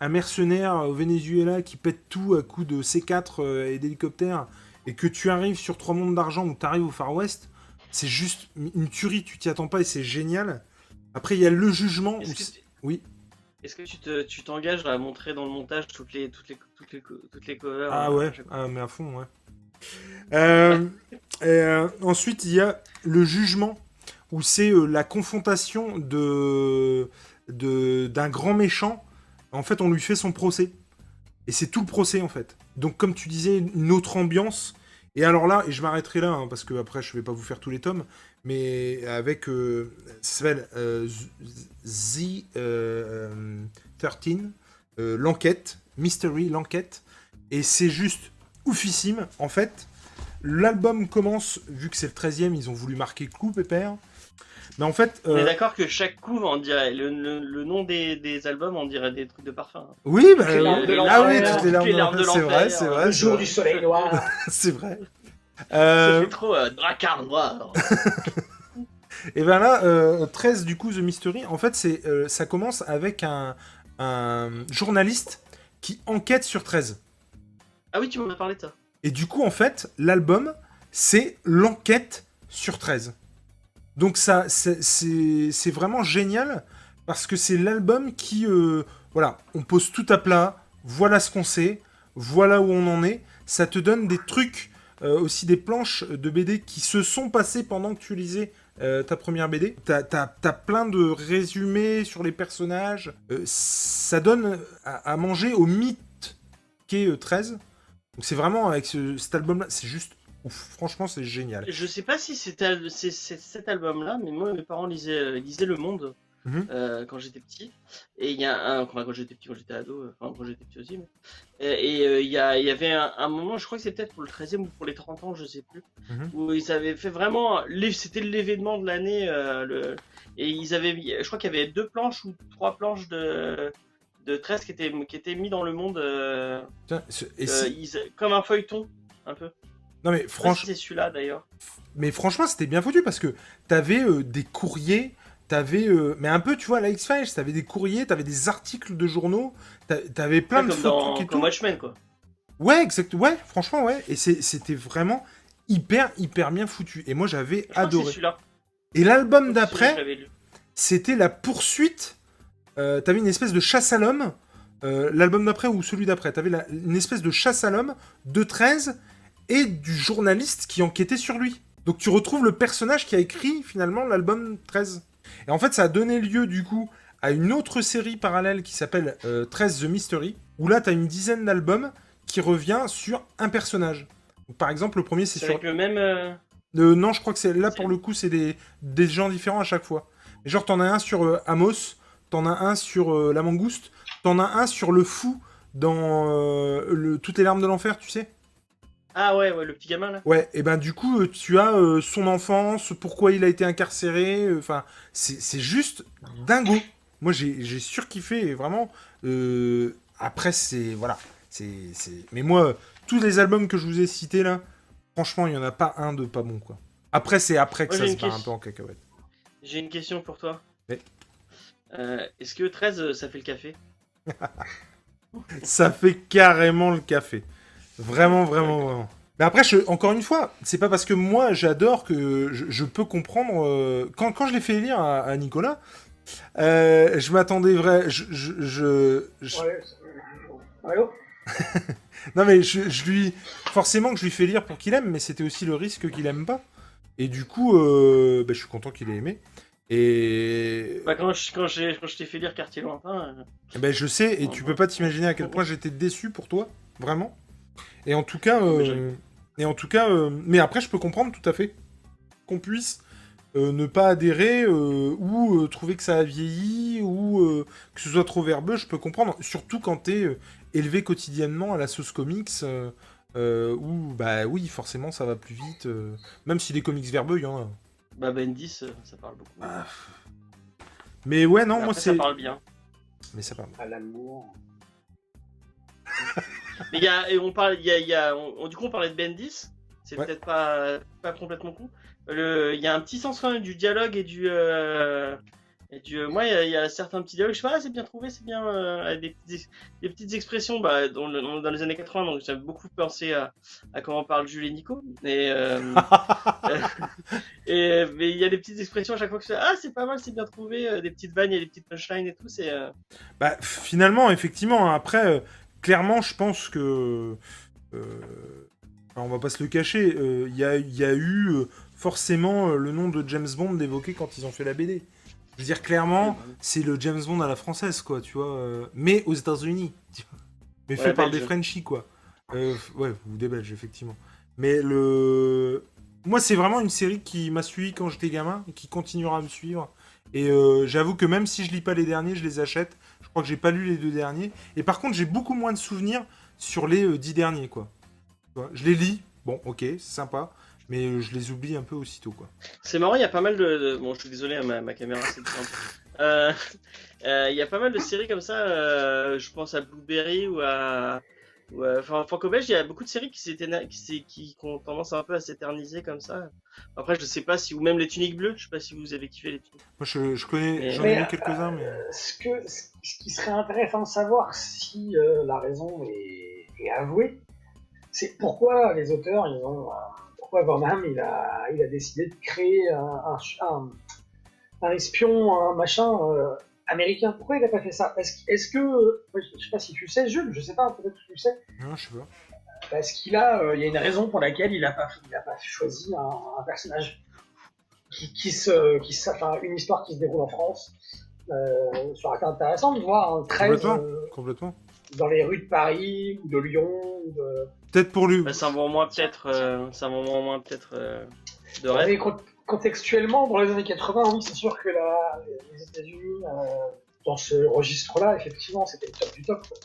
un mercenaire au Venezuela qui pète tout à coups de C4 et d'hélicoptères, et que tu arrives sur 3 montres d'argent ou tu arrives au Far West, c'est juste une tuerie, tu t'y attends pas et c'est génial. Après, il y a le jugement. Oui. Est-ce que tu t'engages à montrer dans le montage toutes les covers ? Ah ouais, mais à fond, ouais. Ensuite, il y a le jugement, où c'est la confrontation d'un grand méchant. En fait, on lui fait son procès. Et c'est tout le procès, en fait. Donc, comme tu disais, une autre ambiance. Et alors là, et je m'arrêterai là, hein, parce que après, je vais pas vous faire tous les tomes, mais avec ça s'appelle The 13, l'enquête, Mystery, l'enquête. Et c'est juste oufissime. En fait, l'album commence, vu que c'est le 13e, ils ont voulu marquer clou, pépère. Mais en fait, on est d'accord que chaque couve, on dirait le nom des albums, on dirait des trucs de parfum. Oui, bah, toutes les larmes de l'enfer, c'est vrai, c'est vrai. Le jour du soleil noir. C'est vrai. Ça fait trop dracard noir. Et ben là, 13 du coup, The Mystery, en fait, ça commence avec un journaliste qui enquête sur 13. Ah oui, tu m'en as parlé de ça. Et du coup, en fait, l'album, c'est l'enquête sur 13. Donc ça, c'est vraiment génial, parce que c'est l'album qui, voilà, on pose tout à plat, voilà ce qu'on sait, voilà où on en est, ça te donne des trucs, aussi des planches de BD qui se sont passées pendant que tu lisais ta première BD. T'as plein de résumés sur les personnages. Ça donne à manger au mythe qu'est 13. Donc c'est vraiment, avec cet album-là, c'est juste ouf. Franchement, c'est génial. Je sais pas si c'est cet album-là, mais moi, mes parents lisaient Le Monde quand j'étais petit. Et il y a enfin, quand j'étais petit, quand j'étais ado, enfin, quand j'étais petit aussi. Mais... il y avait un moment, je crois que c'est peut-être pour le 13e ou pour les 30 ans, je sais plus, où ils avaient fait vraiment. C'était l'événement de l'année. Et ils avaient mis, je crois qu'il y avait 2 planches ou 3 planches de 13 qui étaient mis dans Le Monde. Tiens, Comme un feuilleton, un peu. Non mais franchement, c'est celui-là d'ailleurs. Mais franchement, c'était bien foutu parce que t'avais des courriers, mais un peu, tu vois, la X-Files, t'avais des courriers, t'avais des articles de journaux, t'avais plein de faux trucs et tout. Comme Watchmen, quoi. Ouais, exact. Ouais, franchement, ouais. Et c'était vraiment hyper bien foutu. Et moi, j'avais adoré. C'est celui-là. Et l'album d'après, c'était la poursuite. T'avais une espèce de chasse à l'homme. L'album d'après ou celui d'après, t'avais une espèce de chasse à l'homme de 13 et du journaliste qui enquêtait sur lui. Donc tu retrouves le personnage qui a écrit finalement l'album 13. Et en fait, ça a donné lieu du coup à une autre série parallèle qui s'appelle 13 The Mystery, où là, t'as une dizaine d'albums qui revient sur un personnage. Donc, par exemple, le premier, c'est sur... avec le même... non, je crois que c'est là, pour le coup, c'est des gens différents à chaque fois. Et genre, t'en as un sur Amos, t'en as un sur La Mangouste, t'en as un sur le fou dans Toutes les larmes de l'enfer, tu sais. Ah ouais, le petit gamin, là. Ouais, et ben du coup, tu as son enfance, pourquoi il a été incarcéré, enfin, c'est juste dingo. Moi, j'ai surkiffé, vraiment. Après, c'est... Voilà. Mais moi, tous les albums que je vous ai cités, là, franchement, il n'y en a pas un de pas bon, quoi. Après, c'est après que ça se part un peu en cacahuète. J'ai une question pour toi. Ouais. Est-ce que 13, ça fait le café? Ça fait carrément le café. Vraiment. Mais après, encore une fois, c'est pas parce que moi j'adore que je peux comprendre. Quand je l'ai fait lire à Nicolas, je m'attendais vrai. Ouais, allô. Non mais forcément que je lui fais lire pour qu'il aime, mais c'était aussi le risque qu'il aime pas. Et du coup, je suis content qu'il ait aimé. Et bah, quand je t'ai fait lire Quartier Lointain... je sais, et tu peux pas t'imaginer à quel point j'étais déçu pour toi, vraiment. Et en tout cas, mais après je peux comprendre tout à fait qu'on puisse ne pas adhérer ou trouver que ça a vieilli ou que ce soit trop verbeux, je peux comprendre. Surtout quand t'es élevé quotidiennement à la sauce comics où bah oui forcément ça va plus vite, même si les comics verbeux il y en a. Bah Bendis, ça parle beaucoup. Ah. Mais ouais non, après, moi c'est... ça parle bien. Mais ça parle bien. À l'amour. Mais du coup on parlait de Bendis, c'est peut-être pas complètement con. Il y a un petit sens quand même du dialogue et du moi il y a certains petits dialogues, je sais pas, c'est bien trouvé, c'est bien des petites expressions dans les années 80, donc ça m'a beaucoup pensé à comment parle Jules et Nico. Mais il y a des petites expressions à chaque fois que je fais c'est pas mal, c'est bien trouvé, des petites vannes, il y a des petites punchlines et tout, c'est finalement effectivement après clairement, je pense que... on va pas se le cacher, il y a eu forcément le nom de James Bond évoqué quand ils ont fait la BD. Je veux dire, clairement, c'est le James Bond à la française, quoi, tu vois. Mais aux États-Unis. Mais fait par des Frenchies, quoi. Ou des Belges, effectivement. Mais moi, c'est vraiment une série qui m'a suivi quand j'étais gamin et qui continuera à me suivre. Et j'avoue que même si je lis pas les derniers, je les achète. Je crois que j'ai pas lu les 2 derniers. Et par contre, j'ai beaucoup moins de souvenirs sur les 10 derniers, quoi. Je les lis, bon, ok, c'est sympa, mais je les oublie un peu aussitôt, quoi. C'est marrant, il y a pas mal de... Bon, je suis désolé, ma caméra, c'est simple. Il y a pas mal de séries comme ça, je pense à Blueberry ou à... Enfin, Franco-Belge, il y a beaucoup de séries qui ont tendance un peu à s'éterniser comme ça. Après, je sais pas si... Ou même les Tuniques Bleues, je sais pas si vous avez kiffé les Tuniques. Moi, je connais, j'en ai lu quelques-uns, mais... Ce qui serait intéressant de savoir, si la raison est avouée, c'est pourquoi les auteurs, pourquoi Burnham, il a décidé de créer un espion, un machin américain. Pourquoi il a pas fait ça? Est-ce que, je sais pas si tu sais, Jules, je sais pas, peut-être que tu sais. Non, je sais pas. Parce qu'il y a une raison pour laquelle il a pas choisi un personnage. enfin, une histoire qui se déroule en France. Ça aurait été intéressant de voir un 13 Complètement. dans les rues de Paris ou de Lyon. Ou de... Peut-être pour lui. Bah, c'est un moment moins peut-être de rêve. Mais contextuellement, dans les années 80, oui, c'est sûr que les États-Unis, dans ce registre-là, effectivement, c'était le top du top. Quoi.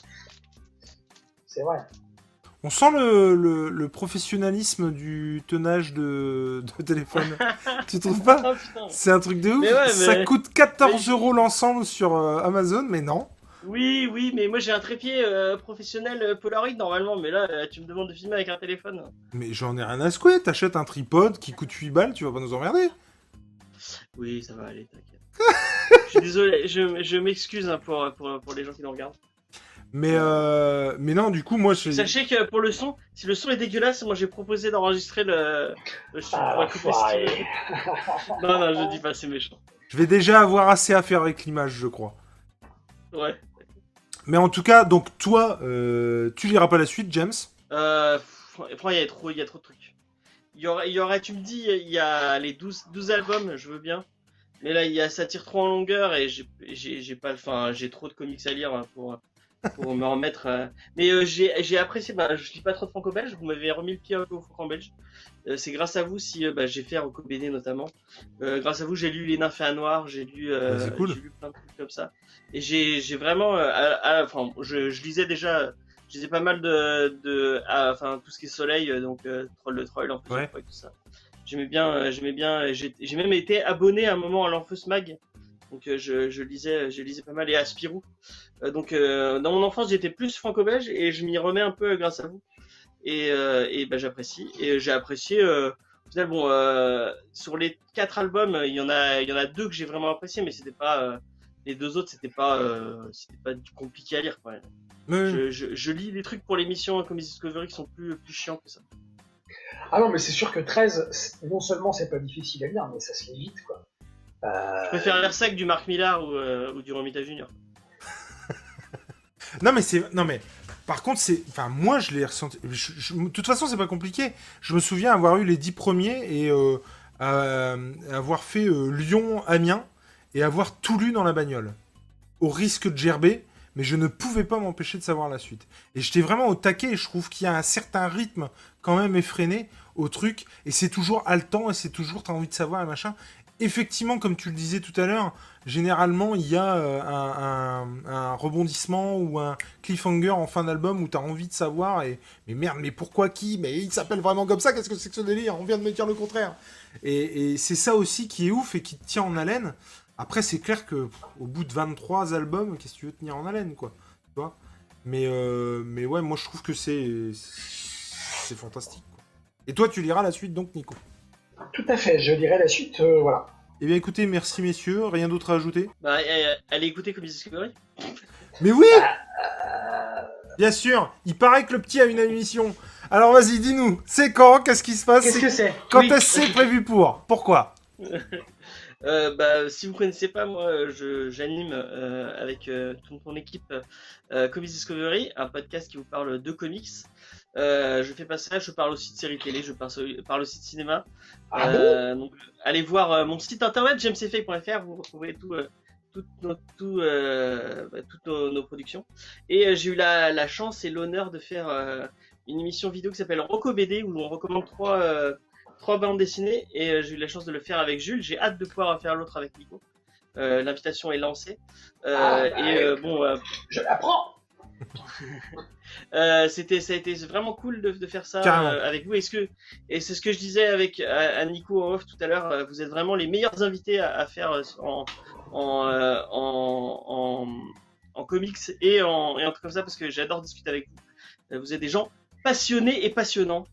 C'est vrai. On sent le professionnalisme du tenage de téléphone. Tu trouves pas? Oh, putain. C'est un truc de ouf. Mais Ça coûte 14 € l'ensemble sur Amazon, mais non. Oui, mais moi j'ai un trépied professionnel Polaroid normalement, mais là tu me demandes de filmer avec un téléphone. Mais j'en ai rien à secouer. T'achètes un tripode qui coûte 8 balles, tu vas pas nous emmerder. Oui, ça va aller, t'inquiète. Je suis désolé, je m'excuse hein, pour les gens qui nous regardent. Mais non, du coup, moi, Sachez que pour le son, si le son est dégueulasse, moi j'ai proposé d'enregistrer le couper si tu veux. Non, je dis pas, c'est méchant. je vais déjà avoir assez à faire avec l'image, je crois. Ouais. Mais en tout cas, donc toi, tu liras pas la suite, James. Franchement, il y a trop de trucs. Il y aurait, tu me dis, il y a les 12 albums, je veux bien. Mais là, ça tire trop en longueur et j'ai pas, enfin, j'ai trop de comics à lire hein, pour me remettre. Mais j'ai apprécié, je lis pas trop de franco-belge, vous m'avez remis le pied un peu au franco-belge. C'est grâce à vous si j'ai fait Rocco BD notamment. Grâce à vous, j'ai lu Les Nymphéas Noirs, j'ai lu cool. j'ai lu plein de trucs comme ça. Et j'ai vraiment, enfin, je lisais déjà, je lisais pas mal enfin tout ce qui est Soleil, donc Troll le Troll, en fait, tout ça. J'aimais bien, j'ai même été abonné à un moment à l'Enfeus Mag. Donc je lisais pas mal et à Spirou. Donc dans mon enfance j'étais plus franco-belge et je m'y remets un peu grâce à vous. Et j'apprécie. Et j'ai apprécié. Au final, bon, sur les 4 albums, il y en a 2 que j'ai vraiment apprécié, mais c'était pas les 2 autres, c'était pas compliqué à lire. Quoi. Je lis des trucs pour l'émission comme Discovery qui sont plus chiants que ça. Ah non, mais c'est sûr que 13, non seulement c'est pas difficile à lire, mais ça se lit vite, quoi. Je préfère lire ça que du Marc Millar ou du Romita Junior. Non mais par contre enfin moi je l'ai ressenti. De toute façon c'est pas compliqué. Je me souviens avoir eu les 10 premiers et avoir fait Lyon-Amiens et avoir tout lu dans la bagnole, au risque de gerber. Mais je ne pouvais pas m'empêcher de savoir la suite. Et j'étais vraiment au taquet, et je trouve qu'il y a un certain rythme quand même effréné au truc, et c'est toujours haletant, et c'est toujours, t'as envie de savoir, et machin. Effectivement, comme tu le disais tout à l'heure, généralement, il y a un rebondissement ou un cliffhanger en fin d'album où t'as envie de savoir, mais merde, mais pourquoi qui? Mais il s'appelle vraiment comme ça, qu'est-ce que c'est que ce délire? On vient de me dire le contraire. Et c'est ça aussi qui est ouf et qui te tient en haleine. Après, c'est clair que au bout de 23 albums, qu'est-ce que tu veux tenir en haleine, quoi, tu vois? Mais ouais, moi je trouve que c'est fantastique, quoi. Et toi, tu liras la suite, donc, Nico? Tout à fait, je lirai la suite, voilà. Eh bien, écoutez, merci messieurs, rien d'autre à ajouter? Allez écouter Comics Discovery. Mais oui, bien sûr. Il paraît que le petit a une émission. Alors vas-y, dis-nous, c'est quand? Qu'est-ce qui se passe? Qu'est-ce que c'est? Quand est-ce que c'est prévu pour? Pourquoi? Si vous connaissez pas, moi, j'anime avec toute mon équipe Comics Discovery, un podcast qui vous parle de comics. Je fais pas ça, je parle aussi de séries télé, je parle aussi de cinéma. Donc, allez voir mon site internet jamesfay.fr, vous retrouvez toutes nos productions. Et j'ai eu la chance et l'honneur de faire une émission vidéo qui s'appelle Rocco BD, où on recommande trois bandes dessinées, et j'ai eu la chance de le faire avec Jules. J'ai hâte de pouvoir faire l'autre avec Nico. L'invitation est lancée. Je l'apprends. Ça a été vraiment cool de faire ça avec vous. Et c'est ce que je disais avec à Nico en off tout à l'heure. Vous êtes vraiment les meilleurs invités à faire en comics et en trucs comme ça, parce que j'adore discuter avec vous. Vous êtes des gens passionnés et passionnants,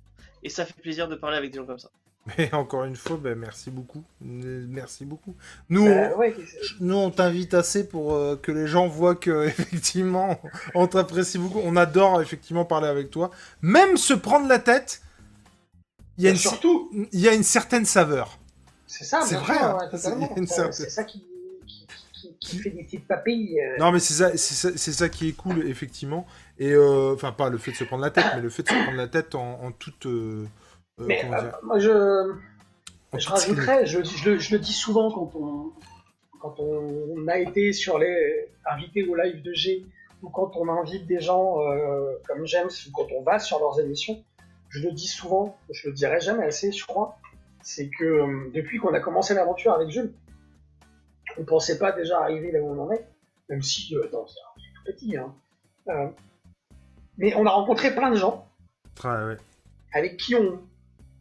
et ça fait plaisir de parler avec des gens comme ça. Mais encore une fois, merci beaucoup. Merci beaucoup. Nous, on t'invite assez pour que les gens voient que effectivement, on t'apprécie beaucoup. On adore effectivement parler avec toi. Même se prendre la tête, il y a une certaine saveur. C'est ça, c'est vrai. C'est ça qui fait des petites papilles. Non, mais c'est ça qui est cool, effectivement. Et enfin, pas le fait de se prendre la tête, mais le fait de se prendre la tête en toute. Mais moi Je rajouterais, je le dis souvent quand on a été sur les invités au live de G, ou quand on invite des gens comme James, ou quand on va sur leurs émissions, je le dis souvent, je le dirai jamais assez, je crois, c'est que depuis qu'on a commencé l'aventure avec Jules, on pensait pas déjà arriver là où on en est, même si, c'est tout petit, hein. Mais on a rencontré plein de gens Ouais. avec qui on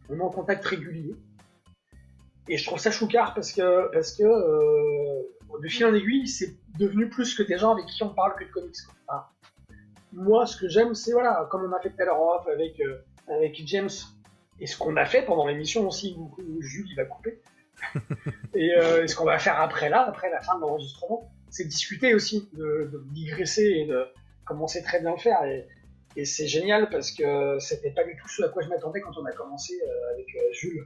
est en contact régulier. Et je trouve ça choucard parce que de fil en aiguille, c'est devenu plus que des gens avec qui on parle que de comics. Enfin, moi, ce que j'aime, c'est voilà, comme on a fait tout à l'heure en off avec James, et ce qu'on a fait pendant l'émission aussi, où Jules il va couper, et ce qu'on va faire après la fin de l'enregistrement, c'est de discuter aussi, de digresser et de commencer très bien le faire. Et c'est génial parce que c'était pas du tout ce à quoi je m'attendais quand on a commencé avec Jules.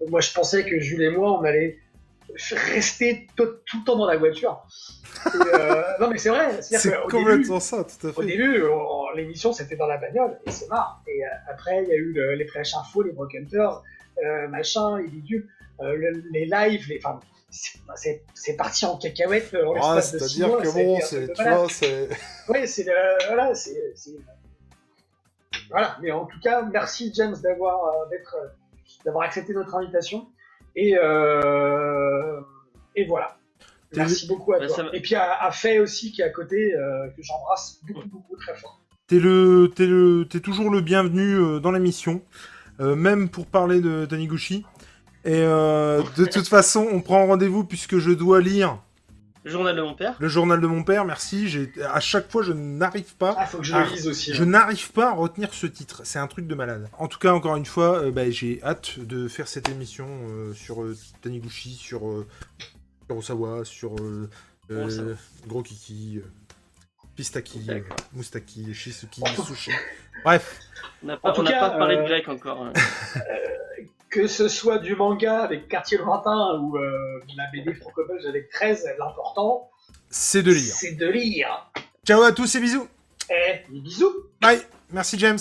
Moi, je pensais que Jules et moi, on allait rester tout le temps dans la voiture. Et, non, mais c'est vrai. C'est complètement ça, tout à fait. Au début, l'émission, c'était dans la bagnole, et c'est marre. Et après, il y a eu les Flash Info, les Broken Hunters, machin, les bidules, les lives, c'est parti en cacahuète en l'espace de 6 mois. C'est-à-dire que bon, tu vois, c'est... Oui, Voilà, mais en tout cas, merci James d'avoir accepté notre invitation. Et voilà. Merci beaucoup à toi. Et puis à Faye aussi qui est à côté, que j'embrasse beaucoup très fort. T'es toujours le bienvenu dans l'émission, même pour parler de Taniguchi. Et de toute façon, on prend rendez-vous puisque je dois lire Le journal de mon père. Le journal de mon père, merci. À chaque fois, je n'arrive pas. Ah, faut que je le lise aussi. Je n'arrive pas à retenir ce titre. C'est un truc de malade. En tout cas, encore une fois, j'ai hâte de faire cette émission sur Taniguchi, sur Kurosawa, sur Gros Kiki, Pistaki, Moustaki, Shizuki, Sushi. Bref. On n'a pas parlé de grec encore. Que ce soit du manga avec Quartier Lointain ou la BD franco-belge avec 13, l'important, c'est de lire. C'est de lire. Ciao à tous et bisous. Bisous. Bye. Merci James.